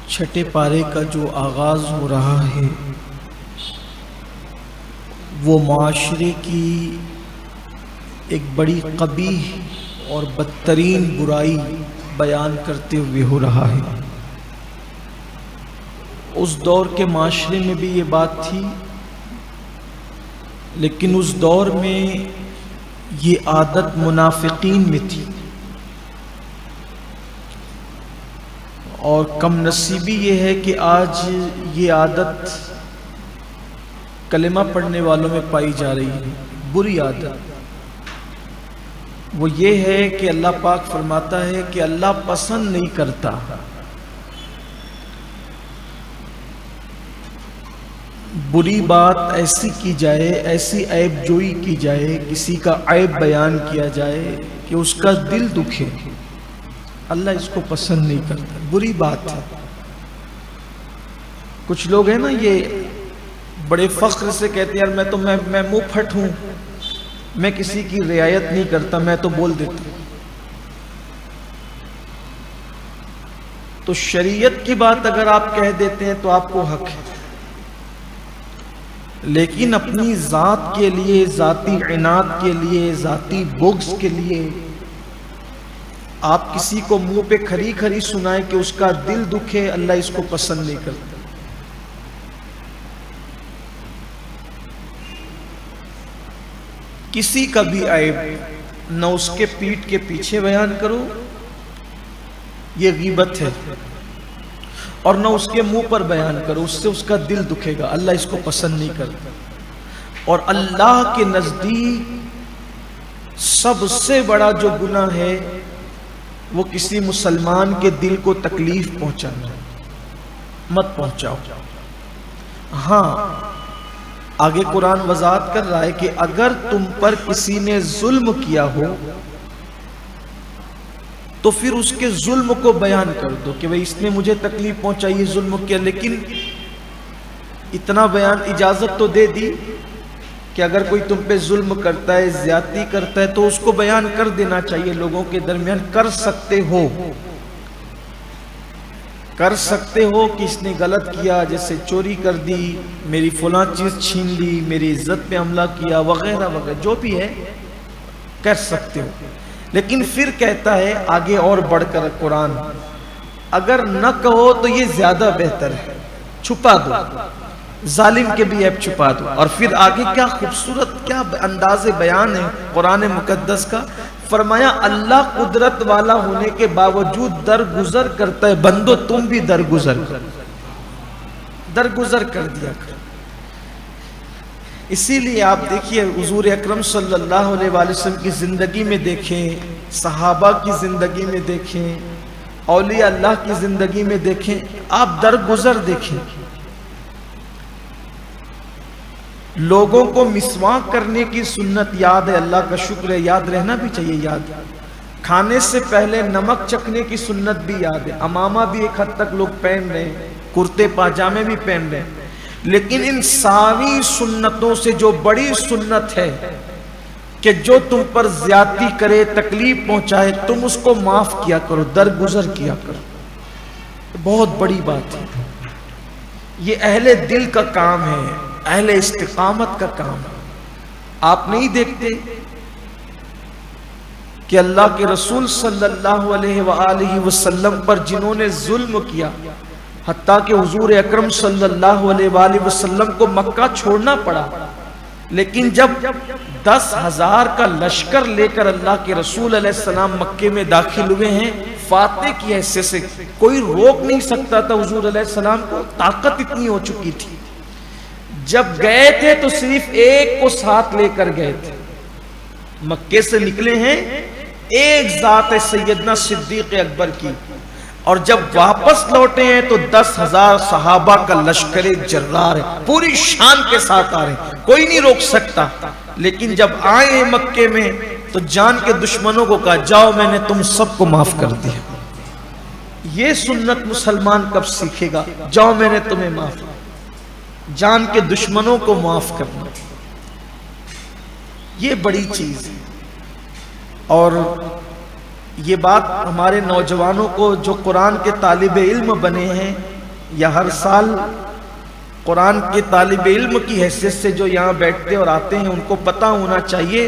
چھٹے پارے کا جو آغاز ہو رہا ہے وہ معاشرے کی ایک بڑی قبیح اور بدترین برائی بیان کرتے ہوئے ہو رہا ہے۔ اس دور کے معاشرے میں بھی یہ بات تھی، لیکن اس دور میں یہ عادت منافقین میں تھی، اور کم نصیبی یہ ہے کہ آج یہ عادت کلمہ پڑھنے والوں میں پائی جا رہی ہے۔ بری عادت وہ یہ ہے کہ اللہ پاک فرماتا ہے کہ اللہ پسند نہیں کرتا بری بات ایسی کی جائے، ایسی عیب جوئی کی جائے، کسی کا عیب بیان کیا جائے کہ اس کا دل دکھے۔ اللہ اس کو پسند نہیں کرتا، بری بات ہے۔ کچھ لوگ ہیں نا، یہ بڑے فخر سے کہتے ہیں یار میں منہ پھٹ ہوں، میں کسی کی رعایت نہیں کرتا، میں تو بول دیتا ہوں۔ تو شریعت کی بات اگر آپ کہہ دیتے ہیں تو آپ کو حق ہے، لیکن اپنی ذات کے لیے، ذاتی عناد کے لیے، ذاتی بغض کے لیے آپ کسی کو منہ پہ کھری کھری سنائیں کہ اس کا دل دکھے، اللہ اس کو پسند نہیں کرتا۔ کسی کا بھی عیب نہ اس کے پیٹھ کے پیچھے بیان کرو، یہ غیبت ہے، اور نہ اس کے منہ پر بیان کرو، اس سے اس کا دل دکھے گا، اللہ اس کو پسند نہیں کرتا۔ اور اللہ کے نزدیک سب سے بڑا جو گناہ ہے وہ کسی مسلمان کے دل کو تکلیف پہنچانا۔ مت پہنچاؤ۔ ہاں، آگے قرآن وضاحت کر رہا ہے کہ اگر تم پر کسی نے ظلم کیا ہو تو پھر اس کے ظلم کو بیان کر دو کہ بھئی اس نے مجھے تکلیف پہنچائی، ظلم کیا، لیکن اتنا بیان اجازت تو دے دی کہ اگر کوئی تم پہ ظلم کرتا ہے، زیادتی کرتا ہے، تو اس کو بیان کر دینا چاہیے لوگوں کے درمیان۔ کر سکتے ہو کہ اس نے غلط کیا، جیسے چوری کر دی، میری فلاں چیز چھین لی، میری عزت پہ حملہ کیا، وغیرہ وغیرہ، جو بھی ہے کر سکتے ہو۔ لیکن پھر کہتا ہے آگے اور بڑھ کر قرآن، اگر نہ کہو تو یہ زیادہ بہتر ہے، چھپا دو، ظالم کے بھی عیب چھپا دو۔ اور پھر آگے کیا خوبصورت، کیا انداز بیان ہے قرآن مقدس کا، فرمایا اللہ قدرت والا ہونے کے باوجود درگزر کرتا ہے، بندو تم بھی درگزر کر دیا کر۔ اسی لیے آپ دیکھیے حضور اکرم صلی اللہ علیہ وآلہ وسلم کی زندگی میں دیکھیں، صحابہ کی زندگی میں دیکھیں، اولیاء اللہ کی زندگی میں دیکھیں، آپ درگزر دیکھیں۔ لوگوں کو مسواک کرنے کی سنت یاد ہے، اللہ کا شکر ہے، یاد رہنا بھی چاہیے، یاد۔ کھانے سے پہلے نمک چکھنے کی سنت بھی یاد ہے، امامہ بھی ایک حد تک لوگ پہن رہے ہیں، کرتے پاجامے بھی پہن رہے ہیں، لیکن ان ساری سنتوں سے جو بڑی سنت ہے کہ جو تم پر زیادتی کرے، تکلیف پہنچائے، تم اس کو معاف کیا کرو، درگزر کیا کرو۔ بہت بڑی بات ہے، یہ اہل دل کا کام ہے، اہل استقامت کا کام ہے۔ آپ نہیں دیکھتے کہ اللہ کے رسول صلی اللہ علیہ وآلہ وسلم پر جنہوں نے ظلم کیا، حتیٰ کہ حضور اکرم صلی اللہ علیہ وآلہ وسلم کو مکہ چھوڑنا پڑا، لیکن جب 10,000 کا لشکر لے کر اللہ کے رسول علیہ السلام مکے میں داخل ہوئے ہیں، فاتح کی حیثیت سے کوئی روک نہیں سکتا تھا حضور علیہ السلام کو، طاقت اتنی ہو چکی تھی۔ جب گئے تھے تو صرف ایک کو ساتھ لے کر گئے تھے، مکے سے نکلے ہیں، ایک ذات ہے سیدنا صدیق اکبر کی، اور جب واپس لوٹے ہیں تو 10,000 صحابہ کا لشکر جرار ہے، پوری شان کے ساتھ آ رہے ہیں، کوئی نہیں روک سکتا۔ لیکن جب آئے ہیں مکے میں تو جان کے دشمنوں کو کہا جاؤ میں نے تم سب کو معاف کر دیا۔ یہ سنت مسلمان کب سیکھے گا؟ جاؤ میں نے تمہیں معاف کر دیا، جان کے دشمنوں کو معاف کرنا، یہ بڑی چیز ہے۔ اور یہ بات ہمارے نوجوانوں کو جو قرآن کے طالب علم بنے ہیں یا ہر سال قرآن کے طالب علم کی حیثیت سے جو یہاں بیٹھتے اور آتے ہیں ان کو پتہ ہونا چاہیے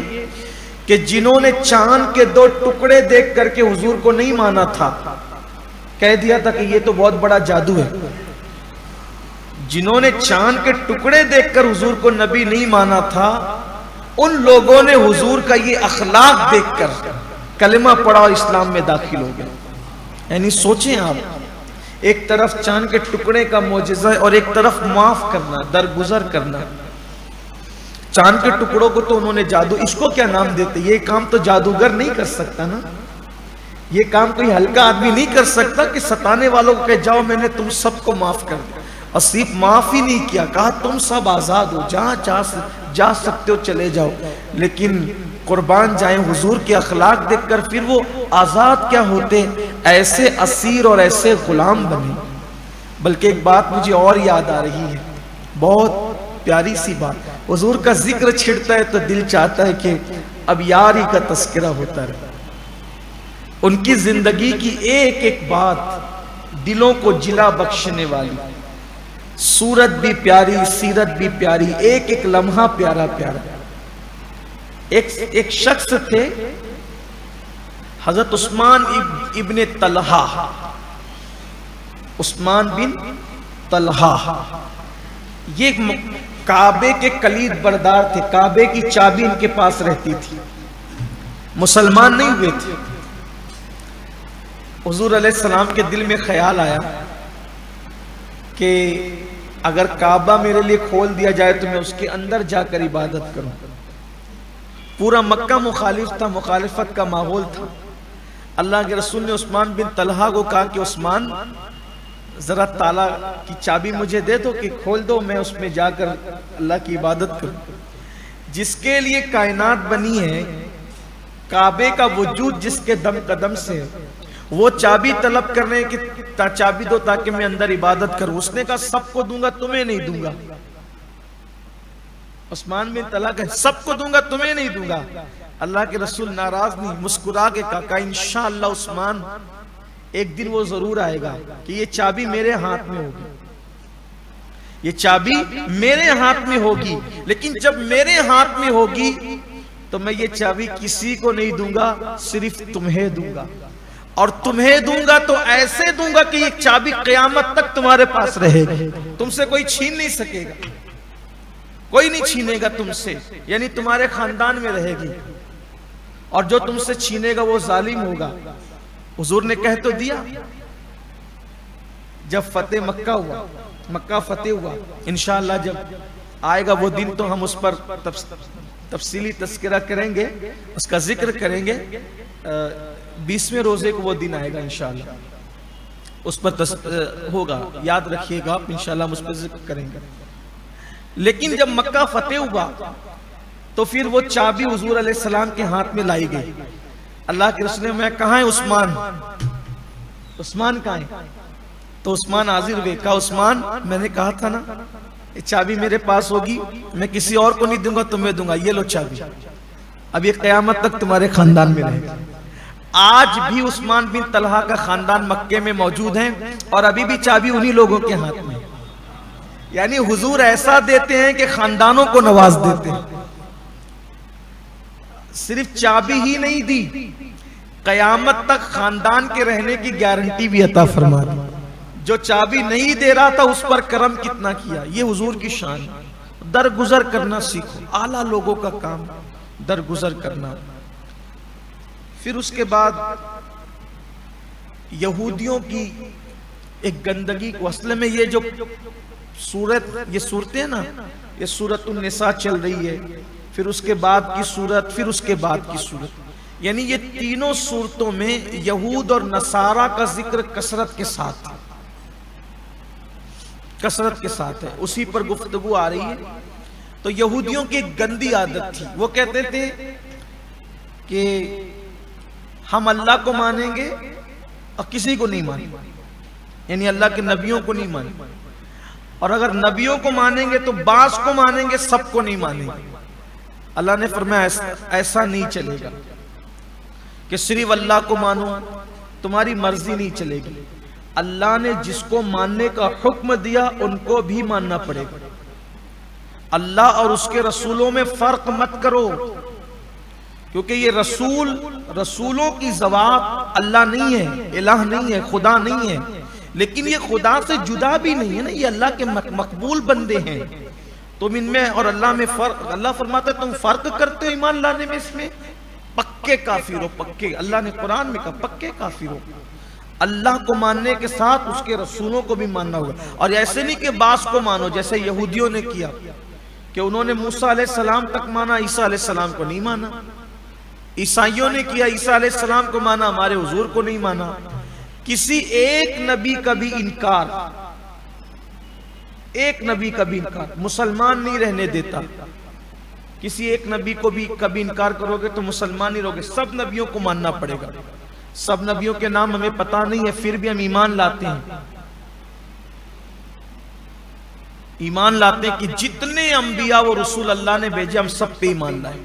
کہ جنہوں نے چاند کے 2 ٹکڑے دیکھ کر کے حضور کو نہیں مانا تھا، کہہ دیا تھا کہ یہ تو بہت بڑا جادو ہے، جنہوں نے چاند کے ٹکڑے دیکھ کر حضور کو نبی نہیں مانا تھا، ان لوگوں نے حضور کا یہ اخلاق دیکھ کر کلمہ پڑھا اور اسلام میں داخل ہو گئے۔ یعنی سوچیں آپ، ایک طرف چاند کے ٹکڑے کا معجزہ ہے اور ایک طرف معاف کرنا، درگزر کرنا۔ چاند کے ٹکڑوں کو تو انہوں نے جادو، اس کو کیا نام دیتے؟ یہ کام تو جادوگر نہیں کر سکتا نا، یہ کام کوئی ہلکا آدمی نہیں کر سکتا کہ ستانے والوں کو کہ جاؤ میں نے تم سب کو معاف کر دیا، اور صرف معاف ہی نہیں کیا، کہا تم سب آزاد ہو، جہاں جا سکتے ہو چلے جاؤ۔ لیکن قربان جائیں حضور کے اخلاق دیکھ کر پھر وہ آزاد کیا ہوتے، ایسے اسیر اور ایسے غلام بنے۔ بلکہ ایک بات مجھے اور یاد آ رہی ہے، بہت پیاری سی بات، حضور کا ذکر چھڑتا ہے تو دل چاہتا ہے کہ اب یاری کا تذکرہ ہوتا رہے۔ ان کی زندگی کی ایک ایک بات دلوں کو جلا بخشنے والی، صورت بھی پیاری، سیرت بھی پیاری، ایک ایک لمحہ پیارا پیارا۔ ایک شخص تھے حضرت عثمان ابن طلحہ، عثمان بن طلحہ، یہ کعبے کے کلید بردار تھے، کعبے کی چابی ان کے پاس رہتی تھی، مسلمان نہیں ہوئے تھے۔ حضور علیہ السلام کے دل میں خیال آیا کہ اگر کعبہ میرے لیے کھول دیا جائے تو میں اس کے اندر جا کر عبادت کروں۔ پورا مکہ مخالف تھا، مخالفت کا ماحول تھا۔ اللہ کے رسول نے عثمان بن طلحہ کو کہا کہ عثمان ذرا تالا کی چابی مجھے دے دو کہ کھول دو، میں اس میں جا کر اللہ کی عبادت کروں۔ جس کے لیے کائنات بنی ہے، کعبے کا وجود جس کے دم قدم سے، وہ چابی طلب کرنے کی چابی دو تاکہ میں اندر عبادت کروں۔ اس نے کہا سب کو دوں گا تمہیں نہیں دوں گا۔ عثمان بن طلحہ کہ سب کو دوں گا تمہیں نہیں دوں گا۔ اللہ کے رسول ناراض نہیں، مسکرا کے کہا انشاءاللہ عثمان ایک دن وہ ضرور آئے گا کہ یہ چابی میرے ہاتھ میں ہوگی، یہ چابی میرے ہاتھ میں ہوگی، لیکن جب میرے ہاتھ میں ہوگی تو میں یہ چابی کسی کو نہیں دوں گا، صرف تمہیں دوں گا، اور تمہیں دوں گا تو ایسے دوں گا کہ یہ چابی قیامت تک تمہارے پاس رہے گی، تم سے کوئی چھین نہیں سکے گا، کوئی نہیں چھینے گا تم سے، یعنی تمہارے خاندان میں رہے گی، اور جو تم سے چھینے گا وہ ظالم ہوگا۔ حضور نے کہہ تو دیا۔ جب فتح مکہ ہوا، مکہ فتح ہوا، انشاءاللہ جب آئے گا وہ دن تو ہم اس پر تفصیلی تذکرہ کریں گے، اس کا ذکر کریں گے۔ 20ویں روزے کو وہ دن آئے گا انشاءاللہ، اس پر ہوگا، یاد رکھیے گا آپ، انشاءاللہ ہم اس پر ذکر کریں گے۔ لیکن جب مکہ فتح ہوا تو پھر وہ چابی حضور علیہ السلام کے ہاتھ میں لائی گئی۔ اللہ کے رسول نے میں کہاں ہے عثمان؟ عثمان کہاں ہے؟ تو عثمان حاضر ہوئے، کہا عثمان میں نے کہا تھا نا یہ چابی میرے پاس ہوگی، میں کسی اور کو نہیں دوں گا، تمہیں دوں گا، یہ لو چابی، اب یہ قیامت تک تمہارے خاندان میں رہے گا۔ آج بھی عثمان بن طلحہ کا خاندان مکے میں موجود ہیں اور ابھی بھی چابی انہی لوگوں کے ہاتھ میں، یعنی حضور ایسا دیتے ہیں کہ خاندانوں کو نواز دیتے ہیں۔ صرف چابی ہی نہیں دی، قیامت تک خاندان کے رہنے کی گارنٹی بھی عطا فرما دی۔ جو چابی نہیں دے رہا تھا اس پر کرم کتنا کیا، یہ حضور کی شان۔ درگزر کرنا سیکھو، اعلیٰ لوگوں کا کام درگزر کرنا۔ پھر اس کے بعد یہودیوں کی ایک گندگی کو، اصل میں یہ جو یہ صورتیں نا، یہ سورۃ النساء چل رہی ہے، پھر اس کے بعد کی صورت، پھر اس کے بعد کی صورت، یعنی یہ تینوں صورتوں میں یہود اور نصارہ کا ذکر کثرت کے ساتھ ہے، کثرت کے ساتھ ہے، اسی پر گفتگو آ رہی ہے۔ تو یہودیوں کی ایک گندی عادت تھی، وہ کہتے تھے کہ ہم اللہ کو مانیں گے اور کسی کو نہیں مانیں گے، یعنی اللہ کے نبیوں کو نہیں مانیں گے، اور اگر نبیوں کو مانیں گے تو بعض کو مانیں گے، سب کو نہیں مانیں گے۔ اللہ نے فرمایا ایسا نہیں چلے گا کہ صرف اللہ کو مانو، تمہاری مرضی نہیں چلے گی۔ اللہ نے جس کو ماننے کا حکم دیا ان کو بھی ماننا پڑے گا۔ اللہ اور اس کے رسولوں میں فرق مت کرو، کیونکہ یہ رسولوں کی ذات اللہ نہیں ہے، الہ نہیں ہے، خدا نہیں ہے، لیکن یہ خدا سے جدا بھی نہیں ہے نا، یہ اللہ کے مقبول بندے ہیں۔ تم ان میں اور اللہ میں فرق، اللہ فرماتا ہے تم فرق کرتے ہو ایمان لانے میں، اس میں پکے کافر ہو، پکے۔ اللہ نے قرآن میں کہا پکے کافر ہو۔ اللہ کو ماننے کے ساتھ اس کے رسولوں کو بھی ماننا ہوگا، اور ایسے نہیں کہ بعض کو مانو جیسے یہودیوں نے کیا کہ انہوں نے موسیٰ علیہ السلام تک مانا، عیسیٰ علیہ السلام کو نہیں مانا۔ عیسائیوں نے کیا، عیسیٰ علیہ السلام کو مانا، ہمارے حضور کو نہیں مانا۔ کسی ایک نبی کا بھی انکار، ایک نبی کا بھی انکار مسلمان نہیں رہنے دیتا۔ کسی ایک نبی کو بھی کبھی انکار کرو گے تو مسلمان نہیں رہو گے، سب نبیوں کو ماننا پڑے گا۔ سب نبیوں کے نام ہمیں پتہ نہیں ہے، پھر بھی ہم ایمان لاتے ہیں، ایمان لاتے ہیں کہ جتنے انبیاء و رسول اللہ نے بھیجے ہم سب پہ ایمان لائیں،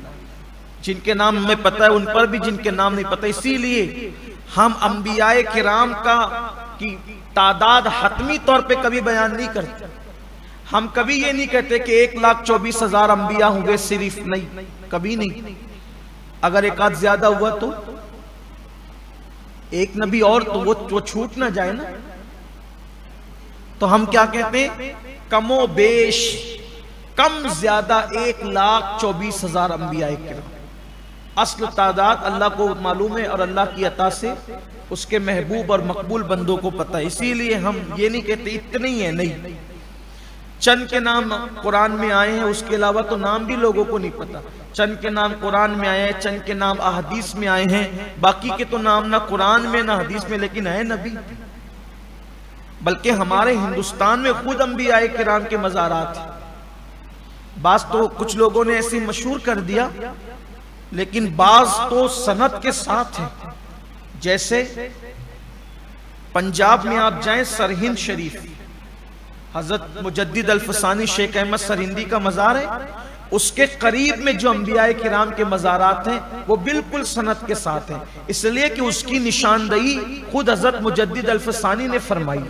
جن کے نام ہمیں پتہ ہے ان پر بھی، جن کے نام نہیں پتہ۔ اسی لیے ہم انبیاء کرام کی تعداد حتمی طور پہ کبھی بیان نہیں کرتے۔ ہم کبھی یہ نہیں کہتے کہ 1,24,000 انبیاء ہوں گے صرف، نہیں، کبھی نہیں۔ اگر ایک آدھ زیادہ ہوا تو ایک نبی اور تو وہ چھوٹ نہ جائے نا، تو ہم کیا کہتے ہیں، کم و بیش، کم زیادہ 1,24,000 انبیاء کرام۔ اصل تعداد اللہ کو معلوم ہے، اور اللہ کی عطا سے اس کے محبوب اور مقبول بندوں کو پتہ ہے۔ اسی لیے ہم یہ نہیں کہتے اتنے ہی ہیں، نہیں، چند کے نام قرآن میں آئے ہیں، اس کے علاوہ تو نام بھی لوگوں کو نہیں پتا۔ چند کے نام قرآن میں آئے ہیں، چند کے نام احادیث میں آئے ہیں، باقی کے تو نام نہ قرآن میں نہ حدیث میں، لیکن ہے نبی۔ بلکہ ہمارے ہندوستان میں خود انبیاء کرام کے مزارات ہیں۔ بعض تو کچھ لوگوں نے ایسے مشہور کر دیا، لیکن بعض تو سند کے ساتھ ہیں۔ جیسے پنجاب میں آپ جائیں، سرہند شریف، حضرت مجدد الفسانی شیخ احمد سرہندی کا مزار ہے، اس کے قریب میں جو انبیاء کرام کے مزارات ہیں وہ بالکل سند کے ساتھ ہیں، اس لیے کہ اس کی نشاندہی خود حضرت مجدد الفسانی نے فرمائی۔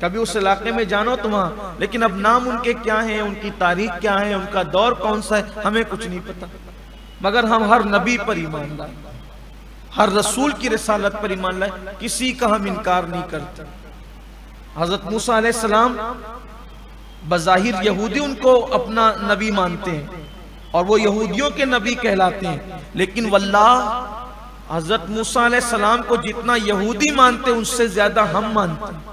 کبھی اس علاقے میں جانو تو وہاں، لیکن اب نام ان کے کیا ہیں، ان کی تاریخ کیا ہے، ان کا دور کون سا ہے، ہمیں کچھ نہیں پتا، مگر ہم ہر نبی پر ایمان لائیں، ہر رسول کی رسالت پر ایمان لائیں، کسی کا ہم انکار نہیں کرتے۔ حضرت موسیٰ علیہ السلام بظاہر یہودی ان کو اپنا نبی مانتے ہیں، اور وہ یہودیوں کے نبی کہلاتے ہیں، لیکن واللہ حضرت موسیٰ علیہ السلام کو جتنا یہودی مانتے ہیں ان سے زیادہ ہم مانتے ہیں۔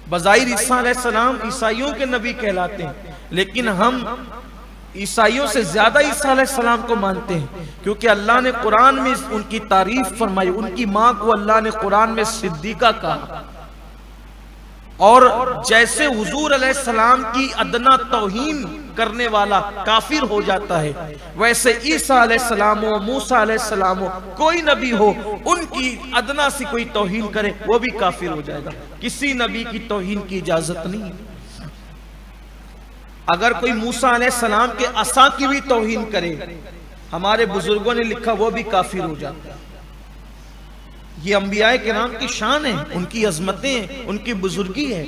بظاہر عیسیٰ علیہ السلام عیسائیوں کے نبی کہلاتے ہیں، لیکن ہم عیسائیوں سے زیادہ عیسیٰ علیہ السلام کو مانتے ہیں، کیونکہ اللہ نے قرآن میں ان کی تعریف فرمائی۔ ان کی ماں کو اللہ نے قرآن میں صدیقہ کہا، اور جیسے حضور علیہ السلام کی ادنا توہین کرنے والا کافر ہو جاتا ہے، ویسے عیسیٰ علیہ السلام ہو، موسیٰ علیہ السلام ہو، کوئی نبی ہو، ان کی ادنا سے کوئی توہین کرے وہ بھی کافر ہو جائے گا۔ کسی نبی کی توہین کی اجازت نہیں۔ اگر کوئی موسیٰ علیہ السلام کے عصا کی بھی توہین کرے، ہمارے بزرگوں نے لکھا، وہ بھی کافر ہو جاتا ہے۔ یہ انبیاء کرام کی شان ہے، ان کی عظمتیں ہیں، ان کی بزرگی ہے،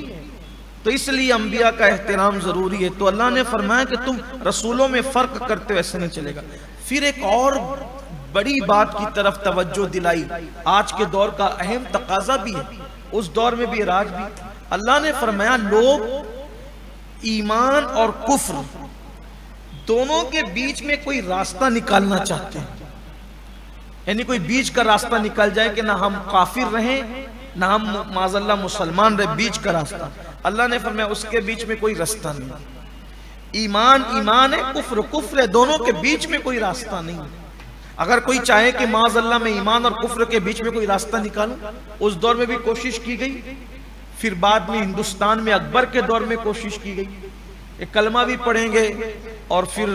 تو اس لیے انبیاء کا احترام ضروری ہے۔ تو اللہ نے فرمایا کہ تم رسولوں میں فرق کرتے ہو، ایسے نہیں چلے گا۔ پھر ایک اور بڑی بات کی طرف توجہ دلائی، آج کے دور کا اہم تقاضا بھی ہے، اس دور میں بھی اور آج بھی۔ اللہ نے فرمایا لوگ ایمان اور کفر دونوں کے بیچ میں کوئی راستہ نکالنا چاہتے ہیں، یعنی کوئی بیچ کا راستہ نکل جائے کہ نہ ہم کافر رہیں نہ ہم معاذ اللہ مسلمان رہے، بیچ کا راستہ۔ اللہ نے فرمایا اس کے بیچ میں کوئی راستہ نہیں۔ ایمان ایمان ہے، کفر کفر ہے، دونوں کے بیچ میں کوئی راستہ نہیں۔ اگر کوئی چاہے کہ معاذ اللہ میں ایمان اور کفر کے بیچ میں کوئی راستہ نکالوں، اس دور میں بھی کوشش کی گئی، پھر بعد میں ہندوستان میں اکبر کے دور میں کوشش کی گئی۔ ایک کلمہ بھی پڑھیں گے اور پھر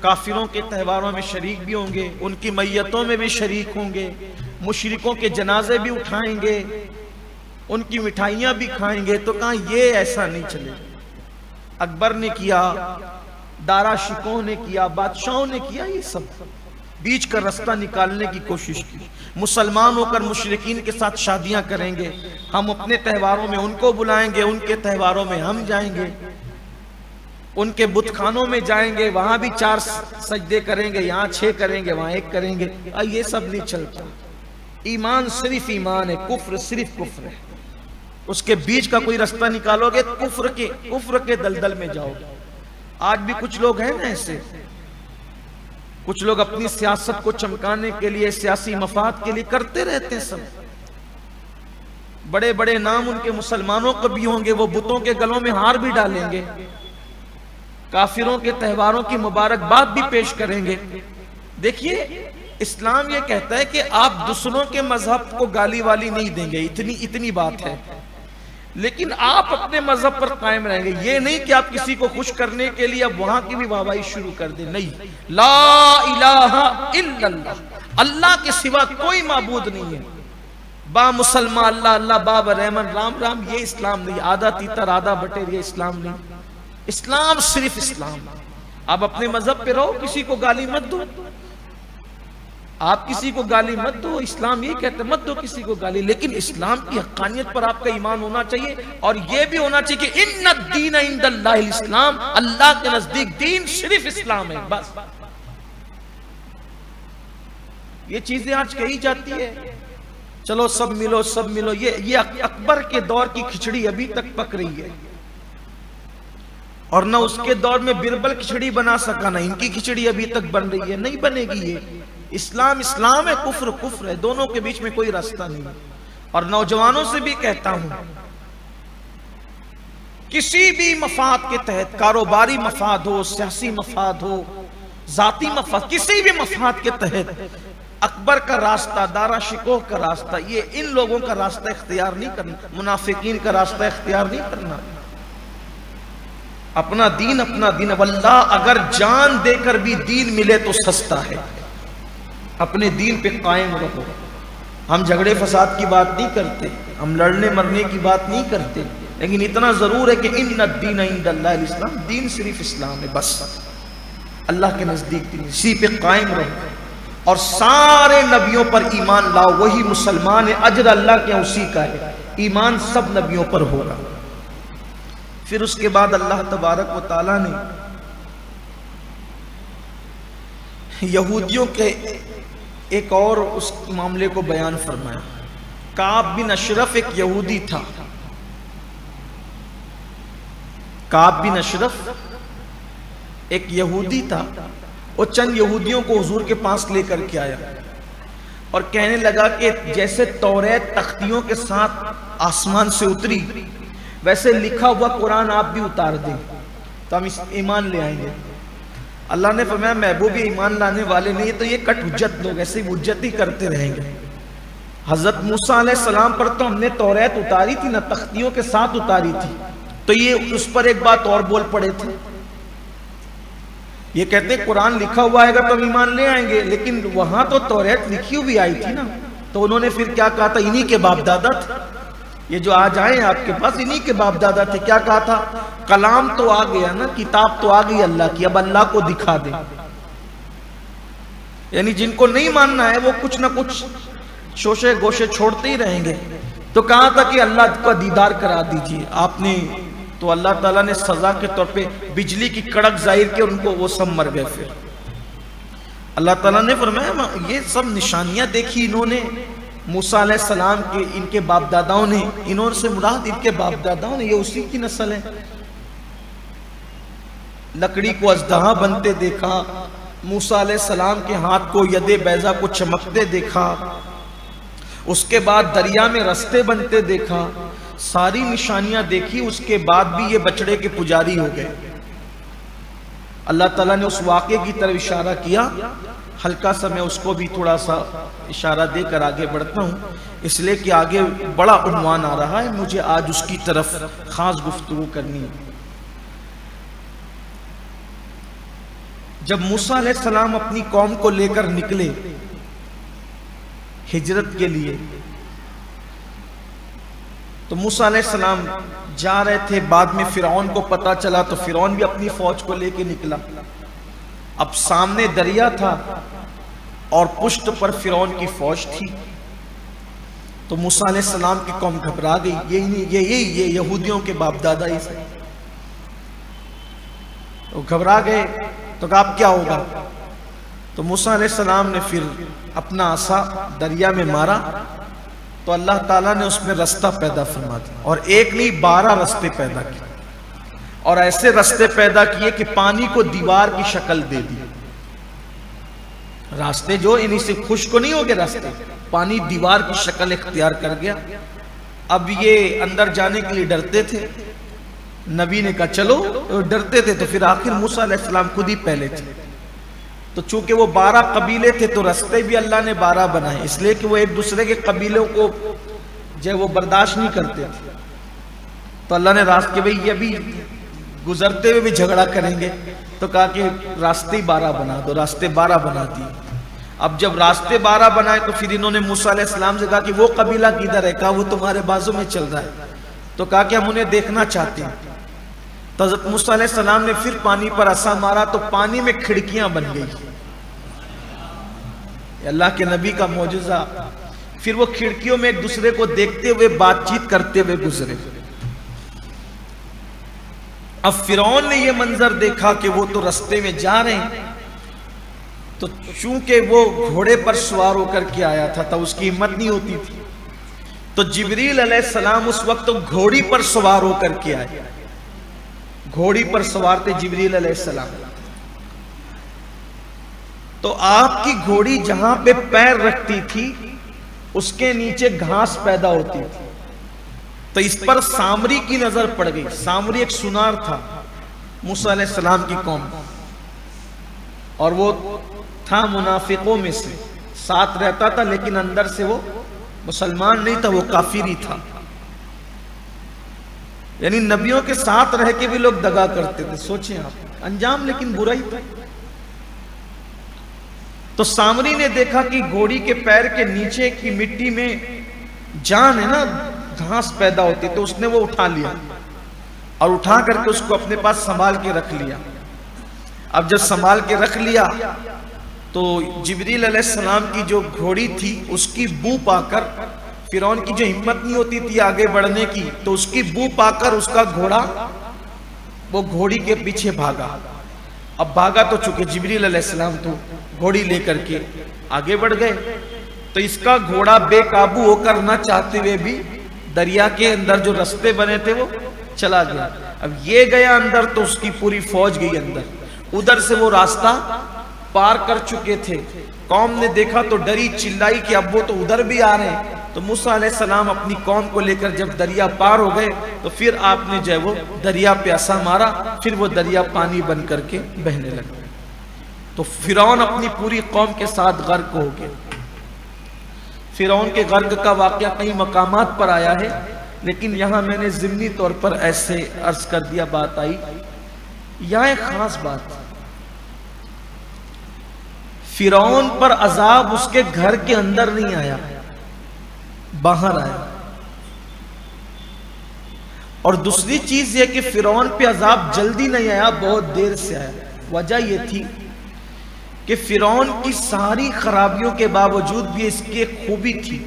کافروں کے تہواروں میں شریک بھی ہوں گے، ان کی میتوں میں بھی شریک ہوں گے، مشرکوں کے جنازے بھی اٹھائیں گے، ان کی مٹھائیاں بھی کھائیں گے۔ تو کہاں یہ ایسا نہیں چلے۔ اکبر نے کیا، دارا شکوہ نے کیا، بادشاہوں نے کیا، یہ سب بیچ کا راستہ نکالنے کی کوشش کی۔ مسلمان ہو کر مشرکین کے ساتھ شادیاں کریں گے، ہم اپنے تہواروں میں ان کو بلائیں گے، ان کے تہواروں میں ہم جائیں گے، ان کے بت خانوں میں جائیں گے، وہاں بھی 4 سجدے کریں گے، یہاں 6 کریں گے، وہاں 1 کریں گے۔ یہ سب نہیں چلتا۔ ایمان صرف ایمان ہے، کفر صرف کفر ہے۔ اس کے بیچ کا کوئی رستہ نکالو گے کفر کے دلدل میں جاؤ گے۔ آج بھی کچھ لوگ ہیں نا ایسے، کچھ لوگ اپنی سیاست کو چمکانے کے لیے، سیاسی مفاد کے لیے کرتے رہتے ہیں۔ سب بڑے بڑے نام ان کے مسلمانوں کو بھی ہوں گے، وہ بتوں کے گلوں میں ہار بھی ڈالیں گے، کافروں کے تہواروں کی مبارکباد بھی پیش کریں گے۔ دیکھیے اسلام یہ کہتا ہے کہ آپ دوسروں کے مذہب کو گالی والی نہیں دیں گے، اتنی بات ہے، لیکن آپ اپنے مذہب پر قائم رہیں گے۔ یہ نہیں کہ آپ کسی کو خوش کرنے کے لیے اب وہاں کی بھی واہوائی شروع کر دیں، نہیں۔ لا الہ الا اللہ، اللہ کے سوا کوئی معبود نہیں ہے، با مسلمان اللہ اللہ، باب رحمن رام رام، یہ اسلام نہیں۔ آدھا تیتر آدھا بٹیر، یہ اسلام نہیں۔ اسلام صرف اسلام۔ آپ اپنے مذہب پہ رہو، کسی کو گالی مت دو، آپ کسی کو گالی مت دو، اسلام یہ کہتے مت دو کسی کو گالی، لیکن اسلام کی حقانیت پر آپ کا ایمان ہونا چاہیے، اور یہ بھی ہونا چاہیے کہ ان الدین عند اللہ الاسلام، اللہ کے نزدیک دین صرف اسلام ہے، بس۔ یہ چیزیں آج کہی جاتی ہے، چلو سب ملو سب ملو، یہ اکبر کے دور کی کھچڑی ابھی تک پک رہی ہے، اور نہ اس کے دور میں بربل کھچڑی بنا سکا، نہ ان کی کھچڑی ابھی تک بن رہی ہے، نہیں بنے گی۔ یہ اسلام اسلام ہے، کفر کفر ہے، دونوں کے بیچ میں کوئی راستہ نہیں۔ اور نوجوانوں سے بھی کہتا ہوں، کسی بھی مفاد کے تحت، کاروباری مفاد ہو، سیاسی مفاد ہو، ذاتی مفاد، کسی بھی مفاد کے تحت اکبر کا راستہ، دارا شکوہ کا راستہ، یہ ان لوگوں کا راستہ اختیار نہیں کرنا، منافقین کا راستہ اختیار نہیں کرنا۔ اپنا دین واللہ اگر جان دے کر بھی دین ملے تو سستا ہے۔ اپنے دین پہ قائم رہو۔ ہم جھگڑے فساد کی بات نہیں کرتے، ہم لڑنے مرنے کی بات نہیں کرتے، لیکن اتنا ضرور ہے کہ ان الدین عند اللہ الاسلام، دین صرف اسلام ہے، بس۔ اللہ کے نزدیک دین، اسی پہ قائم رہو، اور سارے نبیوں پر ایمان لاؤ، وہی مسلمان ہے، اجر اللہ کے اسی کا ہے، ایمان سب نبیوں پر ہوگا۔ پھر اس کے بعد اللہ تبارک و تعالیٰ نے یہودیوں کے ایک اور اس معاملے کو بیان فرمایا۔ کعب بن اشرف ایک یہودی تھا، کعب بن اشرف ایک یہودی تھا، وہ چند یہودیوں کو حضور کے پاس لے کر کے آیا اور کہنے لگا کہ جیسے توریت تختیوں کے ساتھ آسمان سے اتری، ویسے لکھا ہوا قرآن آپ بھی اتار دیں تو ہم ایمان لے آئیں گے۔ اللہ نے فرمایا محبوب یہ ایمان لانے والے نہیں، تو یہ کٹ حجت لوگ ایسے حجت ہی کرتے رہیں گے۔ حضرت موسیٰ علیہ السلام پر تو ہم نے توریت اتاری تھی نا، تختیوں کے ساتھ اتاری تھی، تو یہ اس پر ایک بات اور بول پڑے تھے، یہ کہتے ہیں قرآن لکھا ہوا آئے گا تو ہم ایمان لے آئیں گے، لیکن وہاں تو توریت لکھی ہوئی آئی تھی نا۔ تو انہوں نے پھر کیا کہا تھا، انہی کے باپ دادا تھے، یہ جو آج آئے ہیں آپ کے پاس انہی کے باپ دادا تھے۔ کیا کہا تھا، کلام تو آ گیا نا، کتاب تو آ گئی اللہ کی، اب اللہ کو دکھا دیں۔ یعنی جن کو نہیں ماننا ہے وہ کچھ نہ کچھ شوشے گوشے چھوڑتے ہی رہیں گے۔ تو کہا تھا کہ اللہ کا دیدار کرا دیجئے آپ نے، تو اللہ تعالیٰ نے سزا کے طور پہ بجلی کی کڑک ظاہر کی، ان کو وہ سب مر گئے۔ پھر اللہ تعالیٰ نے فرمایا یہ سب نشانیاں دیکھی انہوں نے، موسیٰ علیہ السلام کے ان کے باپ داداؤں نے، انہوں سے مراد ان کے باپ داداؤں نے، یہ اسی کی نسل ہے۔ لکڑی کو اژدہا بنتے دیکھا، موسیٰ علیہ السلام کے ہاتھ کو ید بیضا کو چمکتے دیکھا، اس کے بعد دریا میں رستے بنتے دیکھا، ساری نشانیاں دیکھی، اس کے بعد بھی یہ بچڑے کے پجاری ہو گئے۔ اللہ تعالیٰ نے اس واقعے کی طرف اشارہ کیا، ہلکا سا میں اس کو بھی تھوڑا سا اشارہ دے کر آگے بڑھتا ہوں، اس لیے کہ آگے بڑا عنوان آ رہا ہے، مجھے آج اس کی طرف خاص گفتگو کرنی ہے۔ جب موسیٰ علیہ السلام اپنی قوم کو لے کر نکلے ہجرت کے لیے، تو موسیٰ علیہ السلام جا رہے تھے، بعد میں فرعون کو پتا چلا تو فرعون بھی اپنی فوج کو لے کے نکلا۔ اب سامنے دریا تھا، اور پشت پر فرعون کی فوج تھی. تو موسیٰ علیہ السلام کی قوم گھبرا گئی. یہ یہودیوں کے باپ دادا ہی سے وہ گھبرا گئے. تو کہا اب کیا ہوگا؟ تو موسیٰ علیہ السلام نے پھر اپنا عصا دریا میں مارا تو اللہ تعالیٰ نے اس میں رستہ پیدا فرما دیا. اور ایک نہیں 12 رستے پیدا کیے. اور ایسے رستے پیدا کیے کہ پانی کو دیوار کی شکل دے دی. راستے جو انہی سے خشک نہیں ہو گئے راستے، پانی دیوار کی شکل اختیار کر گیا. اب یہ اندر جانے کے لیے ڈرتے تھے. نبی نے کہا چلو، ڈرتے تھے تو پھر آخر موسیٰ علیہ السلام خود ہی پہلے تھے. تو چونکہ وہ 12 قبیلے تھے تو رستے بھی اللہ نے 12 بنائے، اس لیے کہ وہ ایک دوسرے کے قبیلوں کو جو وہ برداشت نہیں کرتے تھے. تو اللہ نے راستے بھئی یہ بھی گزرتے ہوئے بھی جھگڑا کریں گے تو کہا کہ راستے 12 بنا دو. راستے 12 بنا دی. اب جب راستے 12 بنائے تو پھر انہوں نے موسیٰ علیہ السلام سے کہا کہ وہ قبیلہ کدھر ہے؟ کہا وہ تمہارے بازو میں چل رہا ہے. تو کہا کہ ہم انہیں دیکھنا چاہتے ہیں. تو حضرت موسیٰ علیہ السلام نے پھر پانی پر عصا مارا تو پانی میں کھڑکیاں بن گئی. اللہ کے نبی کا معجزہ. پھر وہ کھڑکیوں میں ایک دوسرے کو دیکھتے ہوئے بات چیت کرتے ہوئے گزرے. اب فرعون نے یہ منظر دیکھا کہ وہ تو رستے میں جا رہے ہیں، تو چونکہ وہ گھوڑے پر سوار ہو کر کے آیا تھا تو اس کی ہمت نہیں ہوتی تھی. تو جبریل علیہ السلام اس وقت گھوڑی پر سوار ہو کر کے آئے. گھوڑی پر سوار تھے جبریل علیہ السلام. تو آپ کی گھوڑی جہاں پہ پیر رکھتی تھی اس کے نیچے گھاس پیدا ہوتی تھی. تو اس پر سامری کی نظر پڑ گئی. سامری ایک سنار تھا موسیٰ علیہ السلام کی قوم، اور وہ تھا منافقوں میں سے، ساتھ رہتا تھا لیکن اندر سے وہ مسلمان نہیں تھا، وہ کافر ہی تھا. یعنی نبیوں کے ساتھ رہ کے بھی لوگ دغا کرتے تھے. سوچیں آپ، انجام لیکن برا ہی تھا. تو سامری نے دیکھا کہ گھوڑی کے پیر کے نیچے کی مٹی میں جان ہے نا، گھاس پیدا ہوتی، تو اس نے وہ اٹھا لیا اور اٹھا کر کے اس کو اپنے پاس سنبھال کے رکھ لیا. اب جب سنبھال کے رکھ لیا تو جبریل علیہ السلام کی جو گھوڑی تھی اس کی بو پا کر، فرعون کی جو ہمت نہیں ہوتی تھی آگے بڑھنے کی، تو اس کی بو پا کر اس کا گھوڑا وہ گھوڑی کے پیچھے بھاگا. اب بھاگا تو چونکہ جبریل علیہ السلام تو گھوڑی لے کر کے آگے بڑھ گئے، تو اس کا گھوڑا بے قابو ہو کر نہ چاہتے ہوئے بھی دریا کے اندر جو رستے بنے تھے وہ چلا گیا. اب یہ گیا اندر تو اس کی پوری فوج گئی اندر. ادھر سے وہ راستہ پار کر چکے تھے. قوم نے دیکھا تو ڈری، چلائی کہ اب وہ تو ادھر بھی آ رہے ہیں. تو موسیٰ علیہ السلام اپنی قوم کو لے کر جب دریا پار ہو گئے تو پھر آپ نے جو ہے وہ دریا پہ عصا مارا، پھر وہ دریا پانی بن کر کے بہنے لگا. تو فرعون اپنی پوری قوم کے ساتھ غرق ہو گئے. فرعون کے غرق کا واقعہ کئی مقامات پر آیا ہے، لیکن یہاں میں نے ضمنی طور پر ایسے عرض کر دیا بات آئی. یہاں ایک خاص بات، فرعون پر عذاب اس کے گھر کے اندر نہیں آیا، باہر آیا. اور دوسری چیز یہ کہ فرعون پہ عذاب جلدی نہیں آیا، بہت دیر سے آیا. وجہ یہ تھی کہ فرعون کی ساری خرابیوں کے باوجود بھی اس کی ایک خوبی تھی.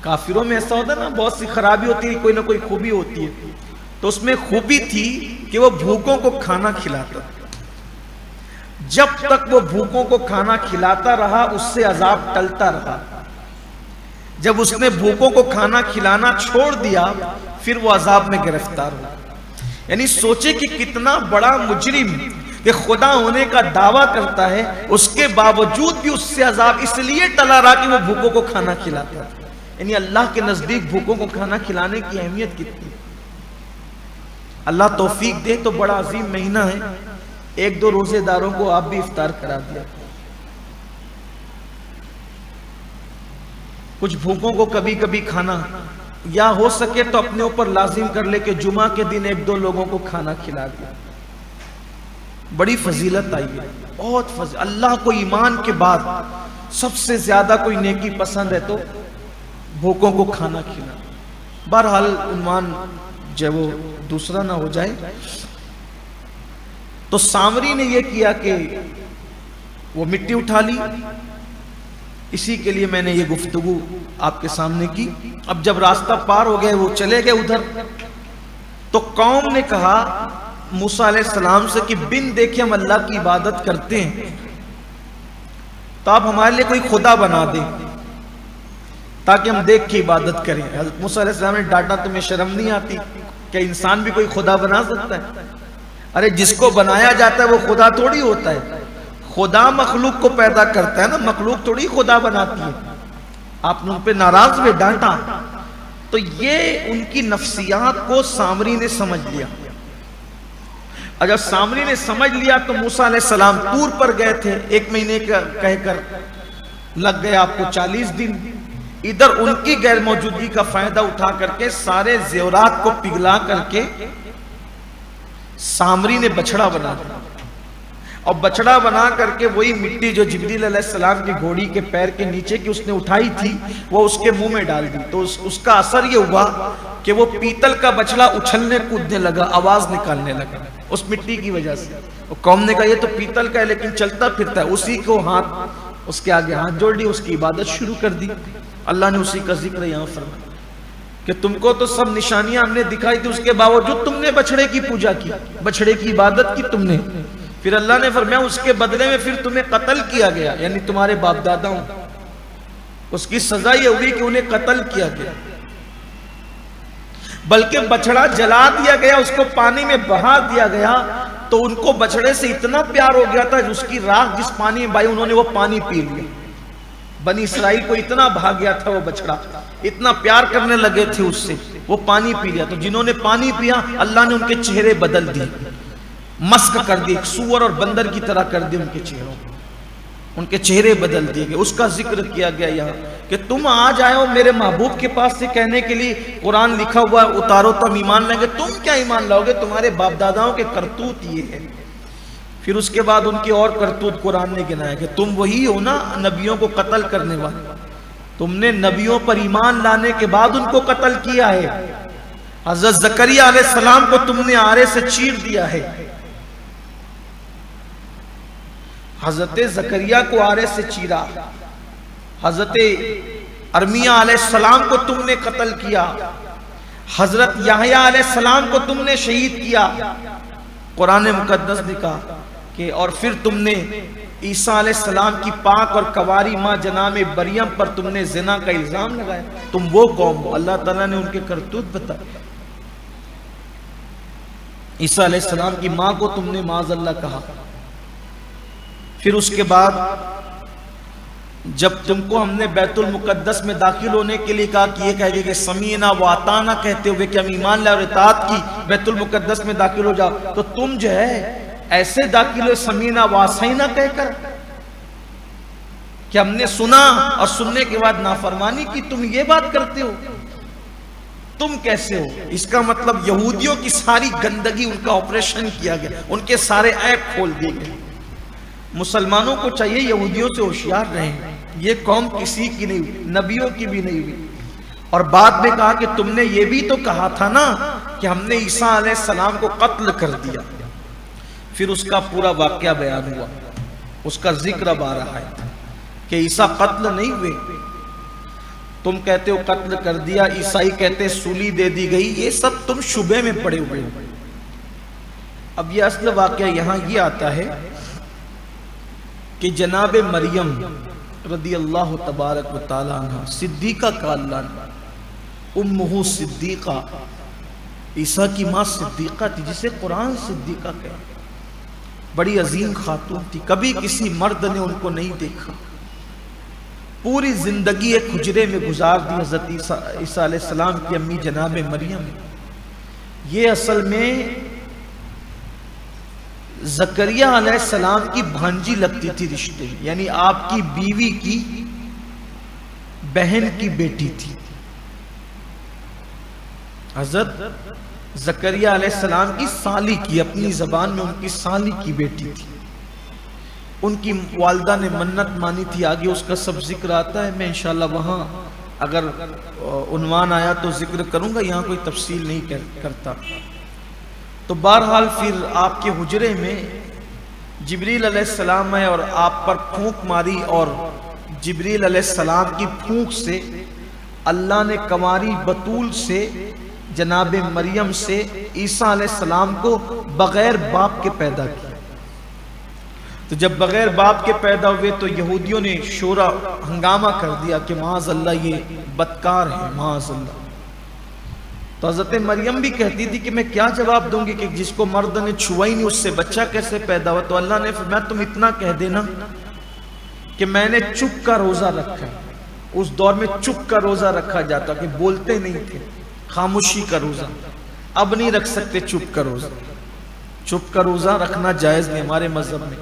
کافروں میں ایسا ہوتا نا، بہت سی خرابی ہوتی ہے، کوئی نہ کوئی خوبی ہوتی ہے. تو اس میں خوبی تھی کہ وہ بھوکوں کو کھانا کھلاتا. جب تک وہ بھوکوں کو کھانا کھلاتا رہا اس سے عذاب ٹلتا رہا. جب اس نے بھوکوں کو کھانا کھلانا چھوڑ دیا پھر وہ عذاب میں گرفتار ہوا. یعنی سوچے کہ کتنا بڑا مجرم کہ خدا ہونے کا دعویٰ کرتا ہے، اس کے باوجود بھی اس سے عذاب اس لیے ٹلا رہا کہ وہ بھوکوں کو کھانا کھلاتا ہے. یعنی اللہ کے نزدیک بھوکوں کو کھانا کھلانے کی اہمیت کتنی. اللہ توفیق دے تو بڑا عظیم مہینہ ہے. 1-2 روزے داروں کو آپ بھی افطار کرا دیا. کچھ بھوکوں کو کبھی کبھی کھانا، یا ہو سکے تو اپنے اوپر لازم کر لے کہ جمعہ کے دن 1-2 لوگوں کو کھانا کھلا دیا. بڑی فضیلت آئی ہے، بہت فضیلت. اللہ کو ایمان کے بعد سب سے زیادہ کوئی نیکی پسند ہے تو بھوکوں کو کھانا کھلانا. بہرحال عنوان جو وہ دوسرا نہ ہو جائے. تو سامری نے یہ کیا کہ وہ مٹی اٹھا لی. اسی کے لیے میں نے یہ گفتگو آپ کے سامنے کی. اب جب راستہ پار ہو گئے وہ چلے گئے ادھر, تو قوم نے کہا موسیٰ علیہ السلام سے کہ بن دیکھے ہم اللہ کی عبادت کرتے ہیں, تو آپ ہمارے لیے کوئی خدا بنا دیں تاکہ ہم دیکھ کے عبادت کریں. حضرت موسیٰ علیہ السلام نے ڈانٹا تمہیں شرم نہیں آتی کہ انسان بھی کوئی خدا بنا سکتا ہے؟ ارے جس کو بنایا جاتا ہے وہ خدا تھوڑی ہوتا ہے. خدا مخلوق کو پیدا کرتا ہے نا, مخلوق تھوڑی خدا بناتی ہے. آپ نے ان پہ ناراض ہوئے, ڈانٹا. تو یہ ان کی نفسیات کو سامری نے سمجھ لیا. اور جب سامری نے سمجھ لیا تو موسیٰ علیہ السلام طور پر گئے تھے, 1 مہینے کا کہہ کر لگ گئے آپ کو 40 دن. ادھر ان کی غیر موجودگی کا فائدہ اٹھا کر کے سارے زیورات کو پگھلا کر کے سامری نے بچڑا بنا دیا. اور بچڑا بنا کر کے وہی مٹی جو جبریل علیہ السلام کی گھوڑی کے پیر کے نیچے کی اس نے اٹھائی تھی وہ اس کے منہ میں ڈال دی. تو اس کا اثر یہ ہوا کہ وہ پیتل کا بچڑا اچھلنے کودنے لگا, آواز نکالنے لگا اس مٹی کی وجہ سے. قوم نے کہا یہ تو پیتل کا ہے لیکن چلتا پھرتا ہے. اسی کو اس کے آگے ہاتھ جوڑ دی, اس کی عبادت شروع کر دی. اللہ نے اسی کا ذکر یہاں فرمایا کہ تم کو تو سب نشانیاں ہم نے دکھائی تھی, اس کے باوجود تم نے بچڑے کی پوجا کی, بچڑے کی عبادت کی تم نے. پھر اللہ نے فرمایا اس کے بدلے میں پھر تمہیں قتل کیا گیا, یعنی تمہارے باپ داداؤں, اس کی سزا یہ ہوئی کہ انہیں قتل کیا گیا. بلکہ بچڑا جلا دیا گیا, اس کو پانی میں بہا دیا گیا. تو ان کو بچڑے سے اتنا پیار ہو گیا تھا, اس کی راکھ جس پانی میں بہائی انہوں نے وہ پانی پی لیا. بنی اسرائیل کو اتنا بھا گیا تھا وہ بچڑا, اتنا پیار کرنے لگے تھے اس سے, وہ پانی پی لیا. تو جنہوں نے پانی پیا اللہ نے ان کے چہرے بدل دیے, مسک کر دی, ایک سور اور بندر کی طرح کر دی ان کے چہروں, ان کے چہرے بدل دیے گئے. اس کا ذکر کیا گیا یہاں کہ تم آج آئے ہو میرے محبوب کے پاس سے کہنے کے لیے قرآن لکھا ہوا ہے اتارو تم ایمان لیں گے. تم کیا ایمان لاؤ گے, تمہارے باپ داداؤں کے کرتوت یہ ہے. پھر اس کے بعد ان کی اور کرتوت قرآن نے گنایا کہ تم وہی ہو نا نبیوں کو قتل کرنے والے, تم نے نبیوں پر ایمان لانے کے بعد ان کو قتل کیا ہے. حضرت زکریہ علیہ السلام کو تم نے آرے سے چیر دیا ہے, حضرت زکریہ کو آرے سے چیرا. حضرت ارمیہ علیہ السلام کو تم نے قتل کیا. حضرت یحییٰ علیہ السلام کو تم نے شہید کیا. قرآن مقدس نے کہا کہ اور پھر تم نے عیسیٰ علیہ السلام کی پاک اور کواری ماں جناب مریم پر تم نے زنا کا الزام لگایا. تم وہ قوم ہو. اللہ تعالیٰ نے ان کے کرتوت بتایا. عیسیٰ علیہ السلام کی ماں کو تم نے معاذ اللہ کہا. پھر اس کے بعد جب تم کو ہم نے بیت المقدس میں داخل ہونے کے لیے کہا کہ یہ کہہ گئے کہ سمینا و اطاعنا کہتے ہوئے کہ ہم ایمان لائے اور اطاعت کی, بیت المقدس میں داخل ہو جاؤ, تو تم جو ہے ایسے داخل ہوئے سمینا و عصینا کہہ کر کہ ہم نے سنا اور سننے کے بعد نافرمانی کی. تم یہ بات کرتے ہو, تم کیسے ہو؟ اس کا مطلب یہودیوں کی ساری گندگی ان کا آپریشن کیا گیا, ان کے سارے عیب کھول دیے گئے. مسلمانوں کو چاہیے یہودیوں سے ہوشیار رہیں. یہ قوم کسی کی نہیں ہوئی, نبیوں کی بھی نہیں ہوئی. اور بعد میں کہا کہ تم نے یہ بھی تو کہا تھا نا کہ ہم نے عیسیٰ علیہ السلام کو قتل کر دیا. پھر اس کا پورا واقعہ بیان ہوا, اس کا ذکر اب آ رہا ہے کہ عیسیٰ قتل نہیں ہوئے. تم کہتے ہو قتل کر دیا, عیسائی کہتے سولی دے دی گئی. یہ سب تم شبہ میں پڑے ہوئے ہو. اب یہ اصل واقعہ یہاں یہ آتا ہے کہ جناب مریم رضی اللہ تبارک و تعالی عنہ صدیقہ کا اللہ امہ صدیقہ, عیسیٰ کی ماں صدیقہ تھی جسے قرآن صدیقہ کہا. بڑی عظیم خاتون تھی, کبھی کسی مرد نے ان کو نہیں دیکھا. پوری زندگی ایک حجرے میں گزار دی حضرت عیسیٰ علیہ السلام کی امی جناب مریم. یہ اصل میں زکریا علیہ السلام کی بھانجی لگتی تھی رشتے, یعنی آپ کی بیوی کی بہن کی بیٹی تھی. حضرت زکریا علیہ السلام کی سالی کی, اپنی زبان میں ان کی سالی کی بیٹی تھی. ان کی والدہ نے منت مانی تھی, آگے اس کا سب ذکر آتا ہے. میں انشاءاللہ وہاں اگر عنوان آیا تو ذکر کروں گا, یہاں کوئی تفصیل نہیں کرتا. تو بہرحال پھر آپ کے حجرے میں جبریل علیہ السلام ہے اور آپ پر پھونک ماری، اور جبریل علیہ السلام کی پھونک سے اللہ نے کنواری بطول سے جناب مریم سے عیسیٰ علیہ السلام کو بغیر باپ کے پیدا کیا۔ تو جب بغیر باپ کے پیدا ہوئے تو یہودیوں نے شورا ہنگامہ کر دیا کہ معاذ اللہ یہ بدکار ہے، معاذ اللہ۔ تو حضرت مریم بھی کہتی تھی کہ میں کیا جواب دوں گی کہ جس کو مرد نے چھوا ہی نہیں اس سے بچہ کیسے پیدا ہوا؟ تو اللہ نے فرمایا تم اتنا کہہ دینا کہ میں نے چپ کا روزہ رکھا۔ اس دور میں چپ کا روزہ رکھا جاتا کہ بولتے نہیں تھے، خاموشی کا روزہ۔ اب نہیں رکھ سکتے چپ کا روزہ، چپ کا روزہ رکھنا جائز نہیں ہمارے مذہب میں۔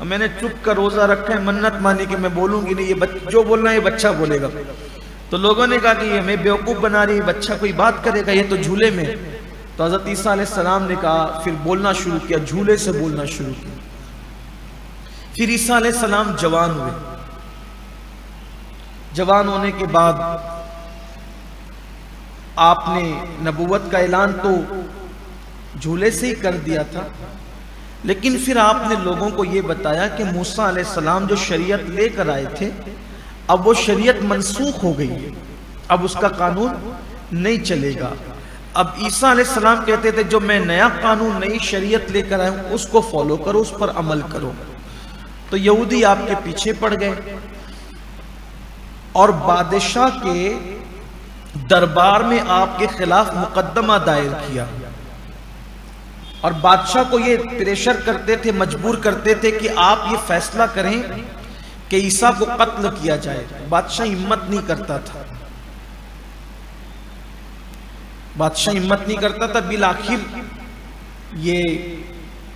میں نے چپ کا روزہ رکھا ہے، منت مانی کہ میں بولوں گی نہیں، یہ جو بولنا ہے یہ بچہ بولے گا۔ تو لوگوں نے کہا کہ یہ ہمیں بیوقوف بنا رہی ہے، بچہ کوئی بات کرے گا، یہ تو جھولے میں۔ تو حضرت عیسیٰ علیہ السلام نے کہا، پھر بولنا شروع کیا، جھولے سے بولنا شروع کیا۔ پھر عیسیٰ علیہ السلام جوان ہوئے۔ جوان ہونے کے بعد آپ نے نبوت کا اعلان تو جھولے سے ہی کر دیا تھا، لیکن پھر آپ نے لوگوں کو یہ بتایا کہ موسیٰ علیہ السلام جو شریعت لے کر آئے تھے اب وہ شریعت منسوخ ہو گئی ہے، اب اس کا قانون نہیں چلے گا۔ اب عیسیٰ علیہ السلام کہتے تھے جو میں نیا قانون نئی شریعت لے کر آیا ہوں اس کو فالو کرو، اس پر عمل کرو۔ تو یہودی آپ کے پیچھے پڑ گئے اور بادشاہ کے دربار میں آپ کے خلاف مقدمہ دائر کیا، اور بادشاہ کو یہ پریشر کرتے تھے، مجبور کرتے تھے کہ آپ یہ فیصلہ کریں کہ عیسیٰ کو قتل کیا جائے۔ بادشاہ ہمت نہیں کرتا تھا، بادشاہ ہمت نہیں کرتا تھا۔ بالآخر یہ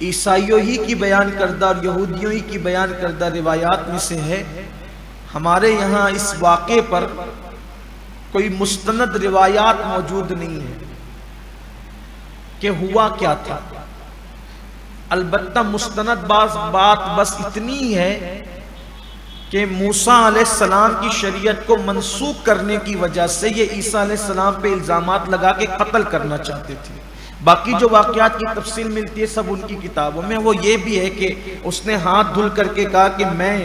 عیسائیوں ہی کی بیان کردہ اور یہودیوں ہی کی بیان کردہ روایات میں سے ہے۔ ہمارے یہاں اس واقعے پر کوئی مستند روایات موجود نہیں ہے کہ ہوا کیا تھا، البتہ مستند بات بس اتنی ہے کہ موسیٰ علیہ السلام کی شریعت کو منسوخ کرنے کی وجہ سے یہ عیسیٰ علیہ السلام پہ الزامات لگا کے قتل کرنا چاہتے تھے۔ باقی جو واقعات کی تفصیل ملتی ہے سب ان کی کتابوں میں۔ وہ یہ بھی ہے کہ اس نے ہاتھ دھل کر کے کہا کہ میں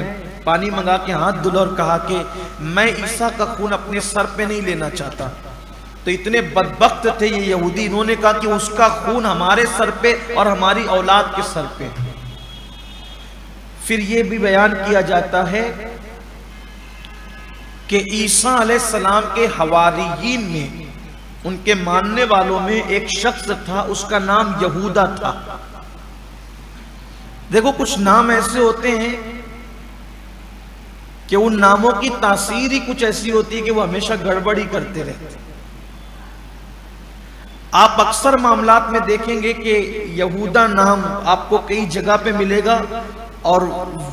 پانی منگا کے ہاتھ دھلا اور کہا کہ میں عیسیٰ کا خون اپنے سر پہ نہیں لینا چاہتا۔ تو اتنے بدبخت تھے یہ یہودی، انہوں نے کہا کہ اس کا خون ہمارے سر پہ اور ہماری اولاد کے سر پہ۔ پھر یہ بھی بیان کیا جاتا ہے کہ عیسیٰ علیہ السلام کے حواریین میں، ان کے ماننے والوں میں ایک شخص تھا، اس کا نام یہودا تھا۔ دیکھو کچھ نام ایسے ہوتے ہیں کہ ان ناموں کی تاثیر ہی کچھ ایسی ہوتی ہے کہ وہ ہمیشہ گڑبڑی کرتے رہتے۔ آپ اکثر معاملات میں دیکھیں گے کہ یہودا نام آپ کو کئی جگہ پہ ملے گا اور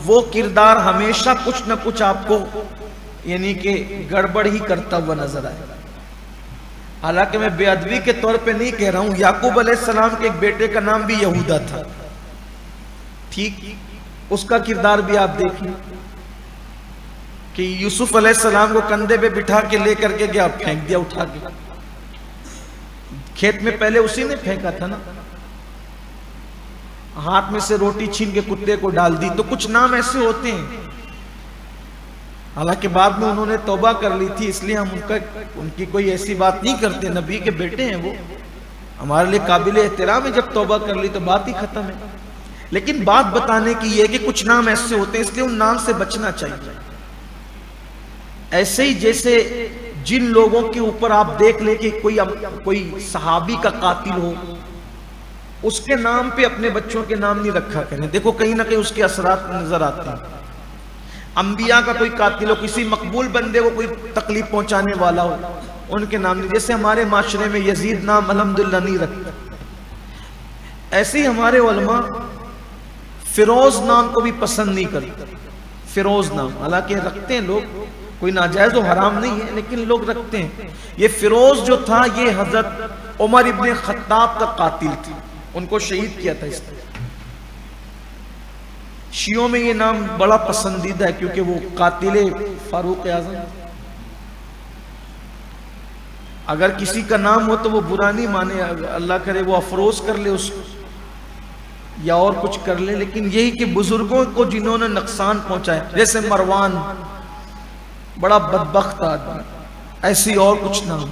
وہ کردار ہمیشہ کچھ نہ کچھ آپ کو یعنی کہ گڑبڑ ہی کرتا ہوا نظر آئے گا۔ حالانکہ میں بے ادبی کے طور پہ نہیں کہہ رہا ہوں، یعقوب علیہ السلام کے ایک بیٹے کا نام بھی یہودا تھا، ٹھیک؟ اس کا کردار بھی آپ دیکھیں کہ یوسف علیہ السلام کو کندھے پہ بٹھا کے لے کر کے گیا، پھینک دیا اٹھا کے کھیت میں، پہلے اسی نے پھینکا تھا نا، ہاتھ میں سے روٹی چھین کے کتے کو ڈال دی۔ تو کچھ نام ایسے ہوتے ہیں، حالانکہ بعد میں انہوں نے توبہ کر لی تھی، اس لیے ہم ان کی کوئی ایسی بات نہیں کرتے، نبی کے بیٹے ہیں وہ، ہمارے لیے قابل احترام ہے، جب توبہ کر لی تو بات ہی ختم ہے۔ لیکن بات بتانے کی یہ کہ کچھ نام ایسے ہوتے ہیں، اس لیے ان نام سے بچنا چاہیے۔ ایسے ہی جیسے جن لوگوں کے اوپر آپ دیکھ لیں کہ کوئی صحابی کا قاتل ہو، اس کے نام پہ اپنے بچوں کے نام نہیں رکھا کریں، دیکھو کہیں نہ کہیں اس کے اثرات نظر آتے ہیں۔ انبیاء کا کوئی قاتل ہو، کسی مقبول بندے کو کوئی تکلیف پہنچانے والا ہو، ان کے نام نہیں، جیسے ہمارے معاشرے میں یزید نام الحمدللہ نہیں رکھتا، ایسے ہی ہمارے علماء فیروز نام کو بھی پسند نہیں کرتے۔ فیروز نام حالانکہ رکھتے ہیں لوگ، کوئی ناجائز و حرام نہیں ہے، لیکن لوگ رکھتے ہیں۔ یہ فیروز جو تھا یہ حضرت عمر ابن خطاب کا قاتل تھا، ان کو شہید کیا تھا اس طرح۔ شیعوں میں یہ نام بڑا پسندیدہ ہے کیونکہ وہ قاتل فاروق اعظم۔ اگر کسی کا نام ہو تو وہ برا نہیں مانے، اللہ کرے وہ افروز کر لے اس کو، یا اور کچھ کر لیں، لیکن یہی کہ بزرگوں کو جنہوں نے نقصان پہنچایا، جیسے مروان بڑا بدبخت آدمی، ایسی اور کچھ نہ ہو۔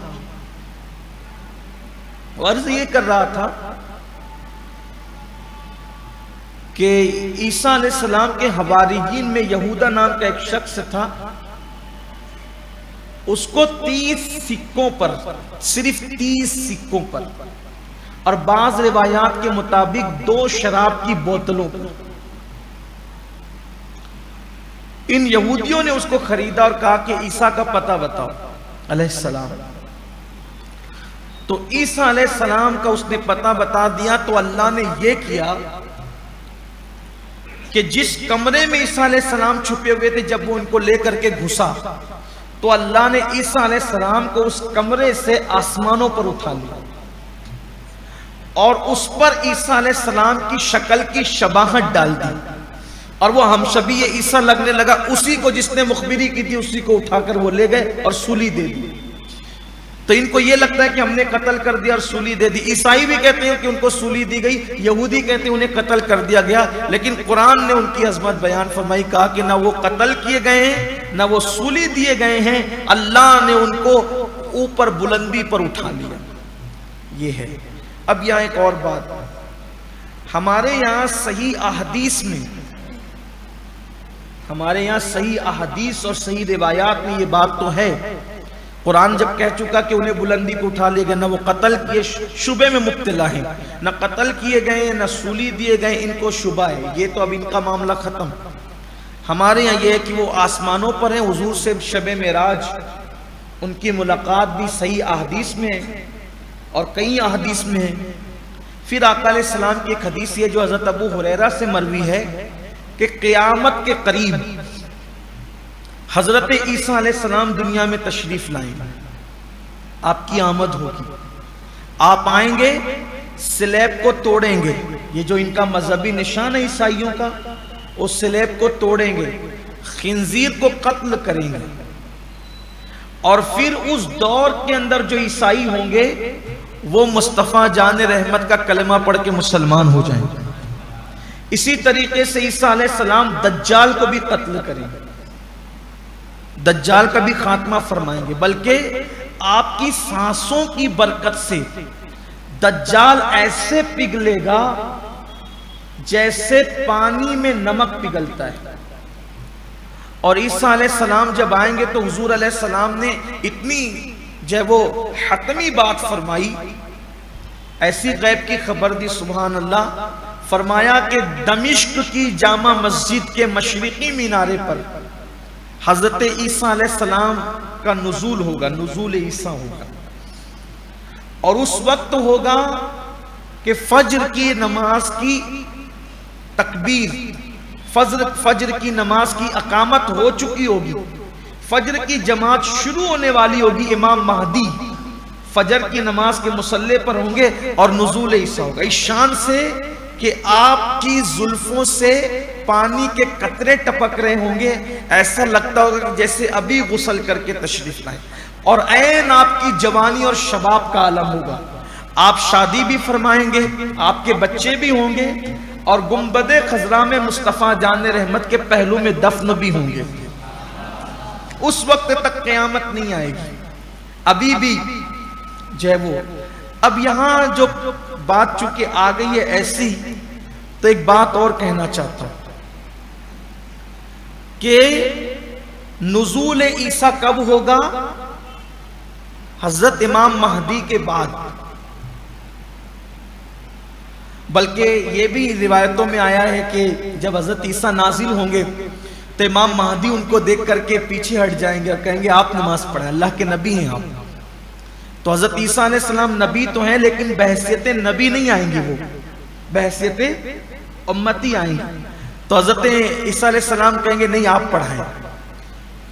عرض یہ کر رہا تھا کہ عیسیٰ علیہ السلام کے حواریین میں یہودا نام کا ایک شخص تھا، اس کو 30 سکوں پر، صرف 30 سکوں پر، اور بعض روایات کے مطابق 2 شراب کی بوتلوں پر، ان یہودیوں نے اس کو خریدا اور کہا کہ عیسیٰ کا پتہ بتاؤ علیہ السلام۔ تو عیسیٰ علیہ السلام کا اس نے پتہ بتا دیا، تو اللہ نے یہ کیا کہ جس کمرے میں عیسیٰ علیہ السلام چھپے ہوئے تھے، جب وہ ان کو لے کر کے گھسا تو اللہ نے عیسیٰ علیہ السلام کو اس کمرے سے آسمانوں پر اٹھا لیا، اور اس پر عیسیٰ علیہ السلام کی شکل کی شباہت ڈال دی، اور وہ ہم شبیہ عیسیٰ لگنے لگا۔ اسی کو جس نے مخبری کی تھی اسی کو اٹھا کر وہ لے گئے اور سولی دے دی۔ تو ان کو یہ لگتا ہے کہ ہم نے قتل کر دیا اور سولی دے دی۔ عیسائی بھی کہتے ہیں کہ ان کو سولی دی گئی، یہودی کہتے ہیں انہیں قتل کر دیا گیا، لیکن قرآن نے ان کی عظمت بیان فرمائی، کہا کہ نہ وہ قتل کیے گئے ہیں نہ وہ سولی دیے گئے ہیں، اللہ نے ان کو اوپر بلندی پر اٹھا لیا۔ یہ ہے۔ اب یہاں ایک اور بات، ہمارے یہاں صحیح احادیث میں، ہمارے یہاں صحیح احادیث اور صحیح روایات میں یہ بات تو ہے، قرآن جب کہہ چکا کہ انہیں بلندی کو اٹھا لے گئے، نہ وہ قتل کیے شبے میں مبتلا ہیں، نہ قتل کیے گئے نہ سولی دیے گئے، ان کو شبہ ہے، یہ تو اب ان کا معاملہ ختم۔ ہمارے یہاں یہ ہے کہ وہ آسمانوں پر ہیں، حضور سے شب معراج ان کی ملاقات بھی صحیح احادیث میں ہے اور کئی احادیث میں ہے۔ پھر آقا علیہ السلام کی ایک حدیث ہے جو حضرت ابو ہریرہ سے مروی ہے کہ قیامت کے قریب حضرت عیسیٰ علیہ السلام دنیا میں تشریف لائیں گے، آپ کی آمد ہوگی، آپ آئیں گے، سلیب کو توڑیں گے، یہ جو ان کا مذہبی نشان ہے عیسائیوں کا، اس سلیب کو توڑیں گے، خنزیر کو قتل کریں گے، اور پھر اس دور کے اندر جو عیسائی ہوں گے وہ مصطفیٰ جان رحمت کا کلمہ پڑھ کے مسلمان ہو جائیں گے۔ اسی طریقے سے عیسیٰ علیہ السلام دجال کو بھی قتل کریں گے، دجال کا بھی خاتمہ فرمائیں گے، بلکہ آپ کی سانسوں کی برکت سے دجال ایسے پگھلے گا جیسے پانی میں نمک پگھلتا ہے۔ اور عیسیٰ علیہ السلام جب آئیں گے تو حضور علیہ السلام نے اتنی جب وہ حتمی بات فرمائی، ایسی غیب کی خبر دی، سبحان اللہ، فرمایا کہ دمشق کی جامع مسجد کے مشرقی مینارے پر حضرت عیسیٰ علیہ السلام کا نزول ہوگا، نزول عیسیٰ ہوگا، اور اس وقت ہوگا کہ فجر کی نماز کی تکبیر، فجر کی نماز کی اقامت ہو چکی ہوگی، فجر کی جماعت شروع ہونے والی ہوگی، امام مہدی فجر کی نماز کے مصلی پر ہوں گے اور نزول عیسیٰ ہوگا، اس شان سے کہ آپ کی زلفوں سے پانی کے قطرے ٹپک رہے ہوں گے، ایسا لگتا ہوگا کہ جیسے ابھی غسل کر کے تشریف لائیں، اور عین آپ کی جوانی اور شباب کا عالم ہوگا، آپ شادی بھی فرمائیں گے، آپ کے بچے بھی ہوں گے، اور گنبد خضرا میں مصطفیٰ جان رحمت کے پہلو میں دفن بھی ہوں گے۔ اس وقت تک قیامت نہیں آئے گی، ابھی بھی جو ہے وہ۔ اب یہاں جو بات چونکہ آ گئی ہے ایسی، تو ایک بات اور کہنا چاہتا ہوں کہ نزول عیسیٰ کب ہوگا؟ حضرت امام مہدی کے بعد، بلکہ یہ بھی روایتوں میں آیا ہے کہ جب حضرت عیسیٰ نازل ہوں گے تو امام مہدی ان کو دیکھ کر کے پیچھے ہٹ جائیں گے اور کہیں گے آپ نماز پڑھیں، اللہ کے نبی ہیں آپ۔ تو حضرت عیسیٰ علیہ السلام نبی تو ہیں لیکن بحیثیت نبی نہیں آئیں گے، وہ بحیثیت امتی آئیں گے۔ تو حضرت عیسیٰ علیہ السلام کہیں گے نہیں آپ پڑھائیں،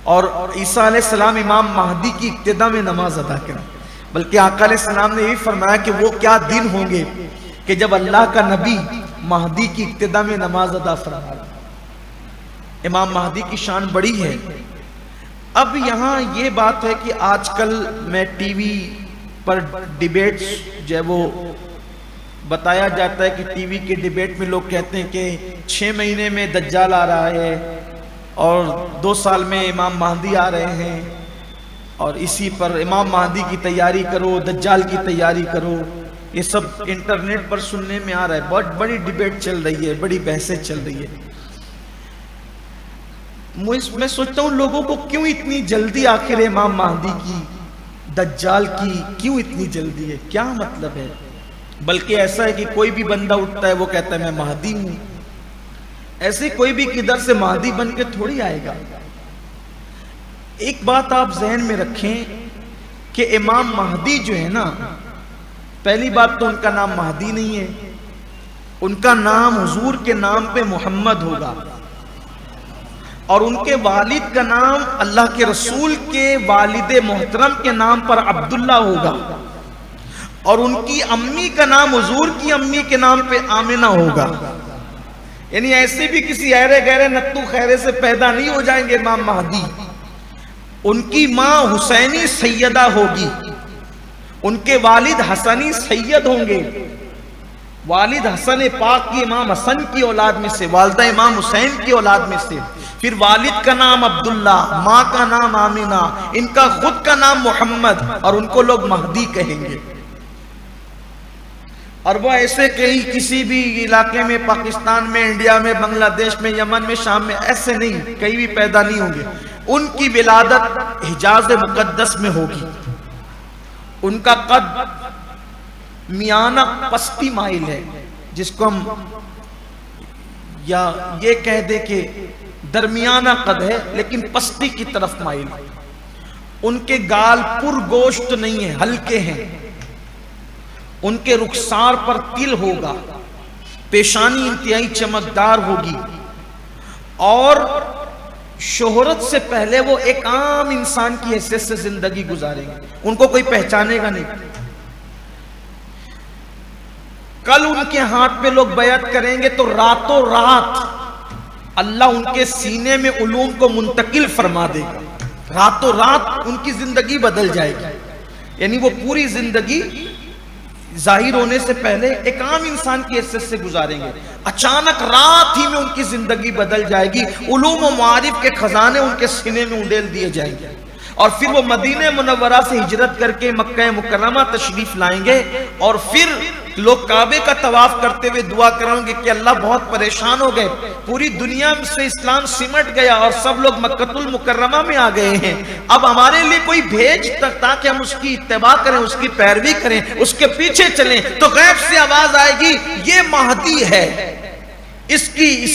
اور عیسیٰ علیہ السلام امام مہدی کی ابتدا میں نماز ادا کریں۔ بلکہ آقا علیہ السلام نے یہ فرمایا کہ وہ کیا دن ہوں گے کہ جب اللہ کا نبی مہدی کی ابتدا میں نماز ادا فرمائے۔ امام مہدی کی شان بڑی ہے۔ اب یہاں یہ بات ہے کہ آج کل میں ٹی وی پر ڈیبیٹس جو ہے وہ بتایا جاتا ہے کہ ٹی وی کے ڈیبیٹ میں لوگ کہتے ہیں کہ 6 مہینے میں دجال آ رہا ہے اور 2 سال میں امام مہدی آ رہے ہیں، اور اسی پر امام مہدی کی تیاری کرو، دجال کی تیاری کرو. یہ سب انٹرنیٹ پر سننے میں آ رہا ہے. بہت بڑی ڈیبیٹ چل رہی ہے، بڑی بحثیں چل رہی ہے. میں سوچتا ہوں لوگوں کو کیوں اتنی جلدی آخر امام مہدی کی، دجال کی کیوں اتنی جلدی ہے؟ کیا مطلب ہے؟ بلکہ ایسا ہے کہ کوئی بھی بندہ اٹھتا ہے وہ کہتا ہے میں مہدی ہوں. ایسے کوئی بھی کدھر سے مہدی بن کے تھوڑی آئے گا. ایک بات آپ ذہن میں رکھیں کہ امام مہدی جو ہے نا، پہلی بات تو ان کا نام مہدی نہیں ہے، ان کا نام حضور کے نام پہ محمد ہوگا، اور ان کے والد کا نام اللہ کے رسول کے والد محترم کے نام پر عبداللہ ہوگا، اور ان کی امی کا نام حضور کی امی کے نام پہ آمنہ ہوگا. یعنی ایسے بھی کسی ایرے گہرے نتو خیرے سے پیدا نہیں ہو جائیں گے امام مہدی. ان کی ماں حسینی سیدہ ہوگی، ان کے والد حسنی سید ہوں گے. والد حسن پاک کی امام حسن کی اولاد میں سے، والدہ امام حسین کی اولاد میں سے. پھر والد کا نام عبداللہ، ماں کا نام آمنہ، ان کا خود کا نام محمد، اور ان کو لوگ مہدی کہیں گے. اور وہ ایسے کسی بھی علاقے میں، پاکستان میں، انڈیا میں، بنگلہ دیش میں، یمن میں، شام میں، ایسے نہیں کہیں بھی پیدا نہیں ہوں گے. ان کی ولادت حجاز مقدس میں ہوگی. ان کا قد میانہ پستی مائل ہے، جس کو ہم یا یہ کہہ دے کہ درمیانہ قد ہے لیکن پستی کی طرف مائل. ان کے گال پر گوشت نہیں ہیں، ہلکے ہیں. ان کے رخسار پر تل ہوگا، پیشانی انتہائی چمکدار ہوگی، اور شہرت سے پہلے وہ ایک عام انسان کی حیثیت سے زندگی گزاریں گے. ان کو کوئی پہچانے گا نہیں. کل ان کے ہاتھ پہ لوگ بیعت کریں گے تو راتوں رات اللہ ان کے سینے میں علوم کو منتقل فرما دے گا. راتوں رات ان کی زندگی بدل جائے گی. یعنی وہ پوری زندگی ظاہر ہونے سے پہلے ایک عام انسان کی حیثیت سے گزاریں گے. اچانک رات ہی میں ان کی زندگی بدل جائے گی. علوم و معارف کے خزانے ان کے سینے میں انڈیل دیے جائیں گے، اور پھر وہ مدینہ منورہ سے ہجرت کر کے مکہ مکرمہ تشریف لائیں گے. اور پھر لوگ کعبے کا طواف کرتے ہوئے دعا کریں گے کہ اللہ بہت پریشان ہو گئے، پوری دنیا سے اسلام سمٹ گیا اور سب لوگ مکہ المکرمہ میں آ گئے ہیں. اب ہمارے لیے کوئی بھیج تاکہ ہم اس کی اتباع کریں، اس کی پیروی کریں، اس کے پیچھے چلیں. تو غیب سے آواز آئے گی یہ مہدی ہے، اس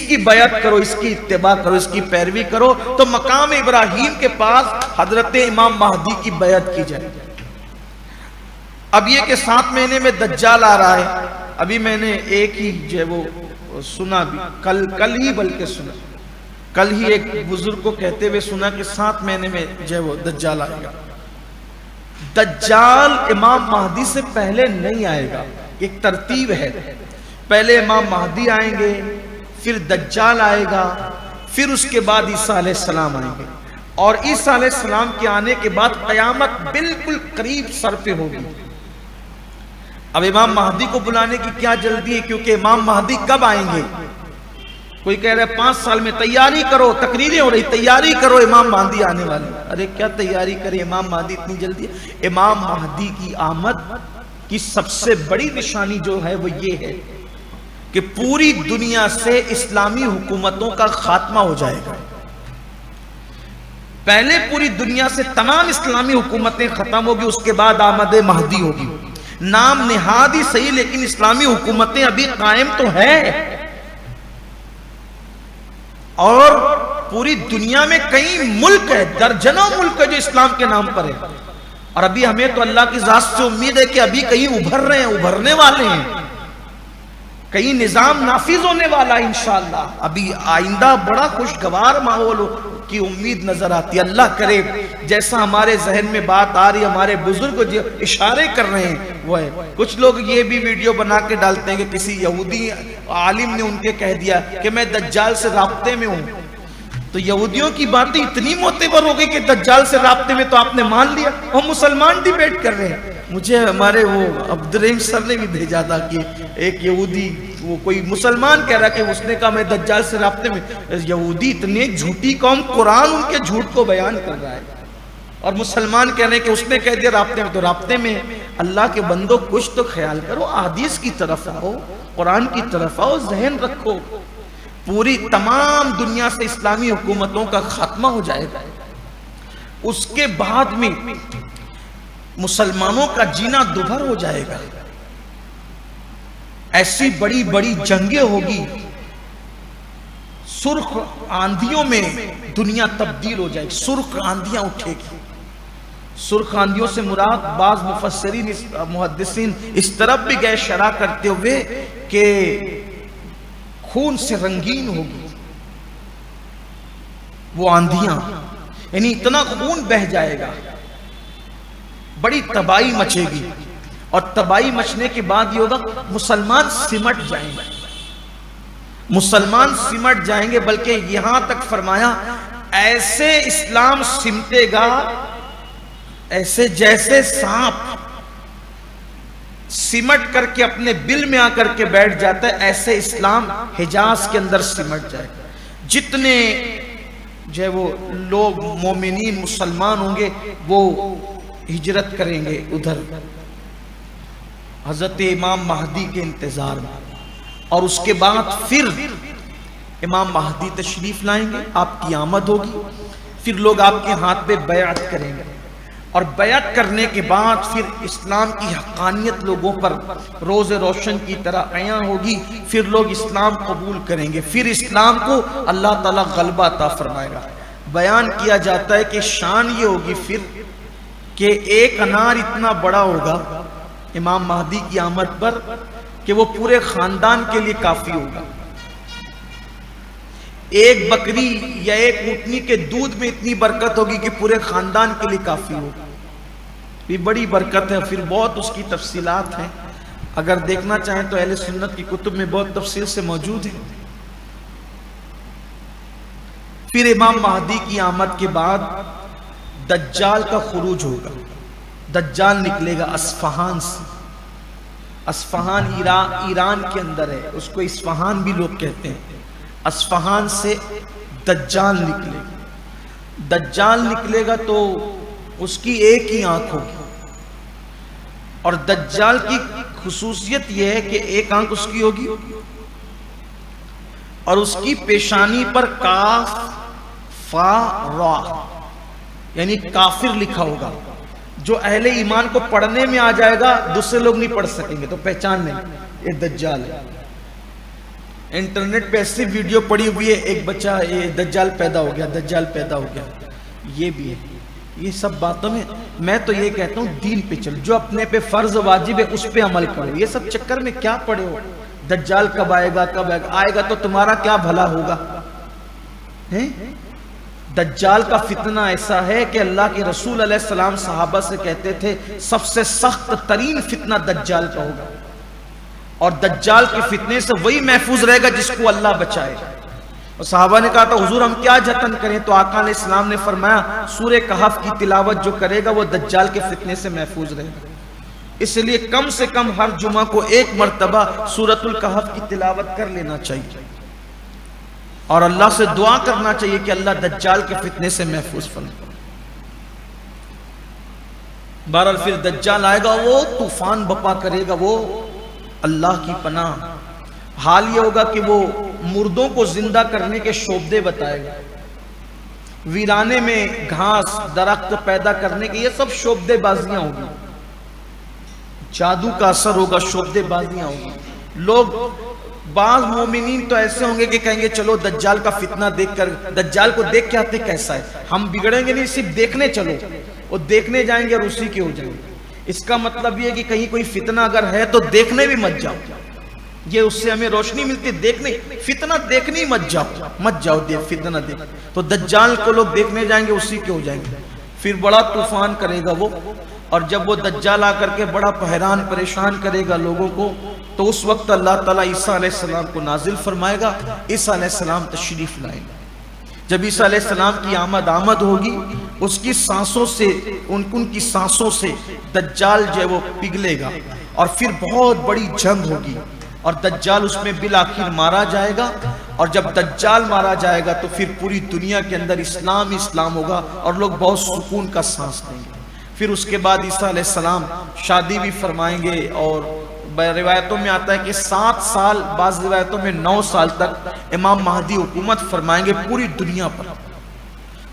کی بیعت کرو، اس کی اتباع کرو، اس کی پیروی کرو. تو مقام ابراہیم کے پاس حضرت امام مہدی کی بیعت کی جائے. اب یہ کہ 7 مہینے میں دجال آ رہا ہے. ابھی میں نے ایک ہی جو ہے وہ سنا بھی، کل ہی بلکہ سنا، کل ہی ایک بزرگ کو کہتے ہوئے سنا کہ 7 مہینے میں جو ہے وہ دجال آئے گا. دجال امام مہدی سے پہلے نہیں آئے گا. ایک ترتیب ہے، پہلے امام مہدی آئیں گے، پھر دجال آئے گا، پھر اس کے بعد عیسیٰ علیہ السلام آئیں گے. اور عیسیٰ علیہ السلام کے آنے کے بعد قیامت بالکل قریب سر پہ ہوگی. اب امام مہدی کو بلانے کی کیا جلدی ہے؟ کیونکہ امام مہدی کب آئیں گے؟ کوئی کہہ رہا ہے 5 سال میں. تیاری کرو، تقریریں ہو رہی، تیاری کرو امام مہدی آنے والے. ارے کیا تیاری کرے، امام مہدی اتنی جلدی؟ امام مہدی کی آمد کی سب سے بڑی نشانی جو ہے وہ یہ ہے کہ پوری دنیا سے اسلامی حکومتوں کا خاتمہ ہو جائے گا. پہلے پوری دنیا سے تمام اسلامی حکومتیں ختم ہوگی، اس کے بعد آمد مہدی ہوگی. نام نہاد ہی صحیح لیکن اسلامی حکومتیں ابھی قائم تو ہیں، اور پوری دنیا میں کئی ملک ہے، درجنوں ملک ہے جو اسلام کے نام پر ہے. اور ابھی ہمیں تو اللہ کی ذات سے امید ہے کہ ابھی کہیں ابھر رہے ہیں، ابھرنے والے ہیں، کہیں نظام نافذ ہونے والا ہے انشاءاللہ. ابھی آئندہ بڑا خوشگوار ماحول کی امید نظر آتی ہے. اللہ کرے جیسا ہمارے ذہن میں بات آ رہی ہے، ہمارے بزرگ جو اشارے کر رہے ہیں وہ ہے. کچھ لوگ یہ بھی ویڈیو بنا کے ڈالتے ہیں کہ کسی یہودی عالم نے ان کے کہہ دیا کہ میں دجال سے رابطے میں ہوں. تو یہودیوں کی باتیں اتنی معتبر ہو گئی کہ دجال سے رابطے میں تو آپ نے مان لیا. ہم مسلمان ڈیبیٹ کر رہے ہیں، مجھے ہمارے وہ عبدالرحیم سر نے بھی بھیجا تھا کہ ایک یہودی، وہ کوئی مسلمان کہہ رہا کہ اس نے کہا میں دجال سے رابطے میں، یہودی اتنے جھوٹی قوم، قرآن ان کے جھوٹ کو بیان کر رہا ہے، اور مسلمان کہہ رہے ہیں کہ اس نے کہہ دیا رابطے میں، تو رابطے میں اللہ کے بندوں کچھ تو خیال کرو، احادیث کی طرف آؤ، قرآن کی طرف آؤ، ذہن رکھو، پوری تمام دنیا سے اسلامی حکومتوں کا خاتمہ ہو جائے گا، اس کے بعد میں مسلمانوں کا جینا دوبھر ہو جائے گا، ایسی بڑی بڑی جنگیں ہوگی، سرخ آندھیوں میں دنیا تبدیل ہو جائے گی، سرخ آندھیاں اٹھے گی۔ سرخ آندھیوں سے مراد بعض مفسرین محدثین اس طرف بھی گئے شرح کرتے ہوئے کہ خون سے رنگین ہوگی وہ آندھیاں، یعنی اتنا خون بہہ جائے گا، بڑی تباہی مچے گی، اور تباہی مچنے کے بعد یہ ہوگا مسلمان سمٹ جائیں گے، مسلمان سمٹ جائیں گے، بلکہ یہاں تک فرمایا ایسے اسلام سمٹے گا ایسے جیسے سانپ سمٹ کر کے اپنے بل میں آ کر کے بیٹھ جاتا ہے، ایسے اسلام حجاز کے اندر سمٹ جائے گا۔ جتنے جو ہے وہ لوگ مومنین مسلمان ہوں گے وہ ہجرت کریں گے ادھر حضرت امام مہدی کے انتظار میں، اور اس کے بعد پھر امام مہدی تشریف لائیں گے، آپ کی آمد ہوگی، پھر لوگ آپ کے ہاتھ پہ بیعت کریں گے، اور بیعت کرنے کے بعد پھر اسلام کی حقانیت لوگوں پر روز روشن کی طرح عیاں ہوگی، پھر لوگ اسلام قبول کریں گے، پھر اسلام کو اللہ تعالیٰ غلبہ عطا فرمائے گا۔ بیان کیا جاتا ہے کہ شان یہ ہوگی پھر کہ ایک انار اتنا بڑا ہوگا امام مہدی کی آمد پر کہ وہ پورے خاندان کے لیے کافی ہوگا، ایک بکری یا ایک اونٹنی کے دودھ میں اتنی برکت ہوگی کہ پورے خاندان کے لیے کافی ہوگا، یہ بڑی برکت ہے۔ پھر بہت اس کی تفصیلات ہیں، اگر دیکھنا چاہیں تو اہل سنت کی کتب میں بہت تفصیل سے موجود ہیں۔ پھر امام مہدی کی آمد کے بعد دجال کا خروج ہوگا، دجال نکلے گا اصفہان سے، اصفہان ایران کے اندر ہے، اس کو اصفہان بھی لوگ کہتے ہیں، اصفہان سے دجال نکلے گا، دجال نکلے گا تو اس کی ایک ہی آنکھ ہوگی، اور دجال کی خصوصیت یہ ہے کہ ایک آنکھ اس کی ہوگی اور اس کی پیشانی پر کاف فا را یعنی کافر لکھا ہوگا، جو اہل ایمان کو پڑھنے میں آ جائے گا دوسرے لوگ نہیں پڑھ سکیں گے تو پہچان لیں یہ دجال ہے۔ انٹرنیٹ پہ ایسی ویڈیو پڑی ہوئی ہے، ایک بچہ یہ دجال پیدا ہو گیا، دجال پیدا ہو گیا، یہ بھی ہے۔ یہ سب باتوں میں تو یہ کہتا ہوں دین پہ چل، جو اپنے پہ فرض واجب ہے اس پہ عمل کرو، یہ سب چکر میں کیا پڑے ہو، دجال کب آئے گا کب آئے گا تو تمہارا کیا بھلا ہوگا۔ دجال کا فتنہ ایسا ہے کہ اللہ کے رسول علیہ السلام صحابہ سے کہتے تھے سب سے سخت ترین فتنہ دجال کا ہوگا، اور دجال کے فتنے سے وہی محفوظ رہے گا جس کو اللہ بچائے۔ اور صحابہ نے کہا تھا حضور ہم کیا جتن کریں، تو آقا علیہ السلام نے فرمایا سورہ کہف کی تلاوت جو کرے گا وہ دجال کے فتنے سے محفوظ رہے گا، اس لیے کم سے کم ہر جمعہ کو ایک مرتبہ سورۃ الکہف کی تلاوت کر لینا چاہیے، اور اللہ سے دعا کرنا چاہیے کہ اللہ دجال کے فتنے سے محفوظ فرمائے۔ بہرحال پھر دجال آئے گا، وہ طوفان بپا کرے گا، وہ اللہ کی پناہ، حال یہ ہوگا کہ وہ مردوں کو زندہ کرنے کے شعبدے بتائے گا، ویرانے میں گھاس درخت پیدا کرنے کے، یہ سب شعبدے بازیاں ہوگی، جادو کا اثر ہوگا، شعبدے بازیاں ہوگی۔ لوگ بعض مومنین تو ایسے ہوں گے کہ کہیں گے چلو دجال کا فتنہ دیکھ کر، دجال کو دیکھ کے آتے کیسا ہے، ہم بگڑیں گے نہیں، صرف دیکھنے چلو، وہ دیکھنے جائیں گے اور اسی کے ہو جائیں گے۔ اس کا مطلب یہ ہے کہ کہیں کوئی فتنہ اگر ہے تو دیکھنے بھی مت جاؤ، یہ اس سے ہمیں روشنی ملتی، دیکھنے فتنہ دیکھنے مت جاؤ فتنہ دیکھ، تو دجال کو لوگ دیکھنے جائیں گے اسی کے ہو جائیں گے۔ پھر بڑا طوفان کرے گا وہ، اور جب وہ دجال آ کر کے بڑا حیران پریشان کرے گا لوگوں کو، تو اس وقت اللہ تعالیٰ عیسیٰ علیہ السلام کو نازل فرمائے گا، عیسیٰ علیہ السلام تشریف لائیں گے۔ جب عیسیٰ علیہ السلام کی آمد ہوگی اس کی سانسوں سے ان کی سانسوں سے دجال جو ہے وہ پگھلے گا، اور پھر بہت بڑی جنگ ہوگی، اور دجال اس میں بالآخر مارا جائے گا، اور جب دجال مارا جائے گا تو پھر پوری دنیا کے اندر اسلام اسلام ہوگا، اور لوگ بہت سکون کا سانس لیں گے۔ پھر اس کے بعد عیسیٰ علیہ السلام شادی بھی فرمائیں گے، اور روایتوں میں آتا ہے کہ 7 سال، بعض روایتوں میں 9 سال تک امام مہدی حکومت فرمائیں گے پوری دنیا پر۔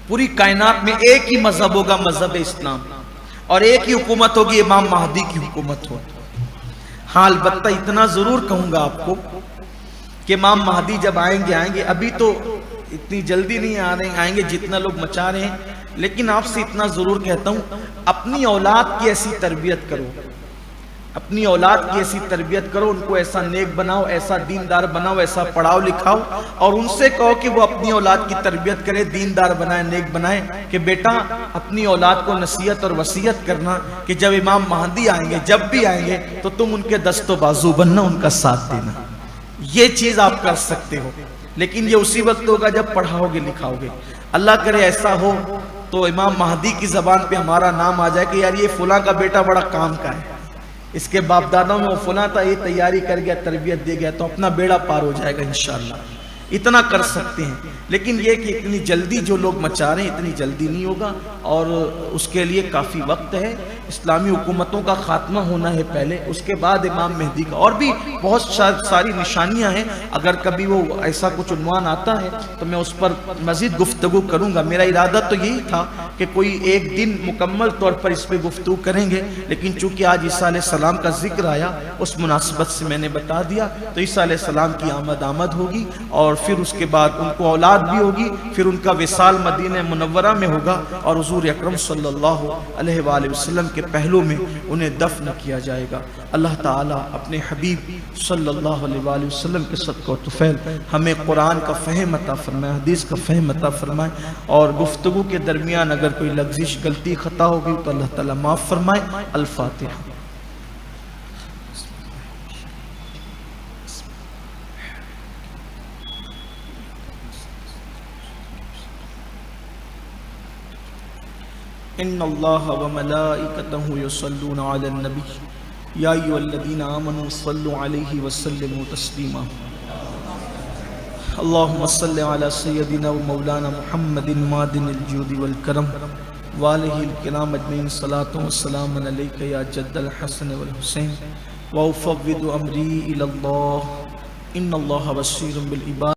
پوری کائنات میں ایک ہی مذہب ہوگا، مذہب اسلام، اور ایک ہی حکومت ہوگی، امام مہدی کی حکومت ہوگی۔ ہاں البتہ اتنا ضرور کہوں گا آپ کو کہ امام مہدی جب آئیں گے، ابھی تو اتنی جلدی نہیں آئیں گے جتنا لوگ مچا رہے ہیں، لیکن آپ سے اتنا ضرور کہتا ہوں، اپنی اولاد کی ایسی تربیت کرو، اپنی اولاد کی ایسی تربیت کرو، ان کو ایسا نیک بناؤ، ایسا دیندار بناؤ، ایسا پڑھاؤ لکھاؤ، اور ان سے کہو کہ وہ اپنی اولاد کی تربیت کرے، دیندار بنائے، نیک بنائے، کہ بیٹا اپنی اولاد کو نصیحت اور وصیت کرنا کہ جب امام مہدی آئیں گے، جب بھی آئیں گے تو تم ان کے دست و بازو بننا، ان کا ساتھ دینا۔ یہ چیز آپ کر سکتے ہو، لیکن یہ اسی وقت ہوگا جب پڑھاؤ گے لکھاؤ گے۔ اللہ کرے ایسا ہو تو امام مہدی کی زبان پہ ہمارا نام آ جائے کہ یار یہ فلاں کا بیٹا بڑا کام کا ہے، اس کے باپ دادوں میں وہ فلاں تھا، یہ تیاری کر گیا، تربیت دے گیا، تو اپنا بیڑا پار ہو جائے گا انشاءاللہ۔ اتنا کر سکتے ہیں، لیکن یہ کہ اتنی جلدی جو لوگ مچا رہے ہیں اتنی جلدی نہیں ہوگا، اور اس کے لیے کافی وقت ہے۔ اسلامی حکومتوں کا خاتمہ ہونا ہے پہلے، اس کے بعد امام مہدی کا، اور بھی بہت ساری نشانیاں ہیں۔ اگر کبھی وہ ایسا کچھ عنوان آتا ہے تو میں اس پر مزید گفتگو کروں گا۔ میرا ارادہ تو یہی تھا کہ کوئی ایک دن مکمل طور پر اس پہ گفتگو کریں گے، لیکن چونکہ آج عیسیٰ علیہ السلام کا ذکر آیا، اس مناسبت سے میں نے بتا دیا۔ تو عیسیٰ علیہ السلام کی آمد ہوگی، اور پھر اس کے بعد ان کو اولاد بھی ہوگی، پھر ان کا وصال مدینہ منورہ میں ہوگا، اور حضور اکرم صلی اللہ علیہ وآلہ وسلم کے پہلو میں انہیں دفن کیا جائے گا۔ اللہ تعالیٰ اپنے حبیب صلی اللہ علیہ وآلہ وسلم کے صدقہ و طفیل ہمیں قرآن کا فہم عطا فرمائے، حدیث کا فہم عطا فرمائے، اور گفتگو کے درمیان اگر کوئی لغزش غلطی خطا ہوگی تو اللہ تعالیٰ معاف فرمائے۔ الفاتحہ۔ ان اللہ وملائکتہ یصلون علی النبی یا ایھا الذین آمنوا صلوا علیہ وسلموا تسلیما۔ اللہم صل علی سیدنا و مولانا محمد معدن الجود والکرم وآلہ الکرام اجمعین۔ صلاۃ و سلام علیک یا جد الحسن والحسین، وافوض امری الی اللہ، ان اللہ بصیر بالعباد۔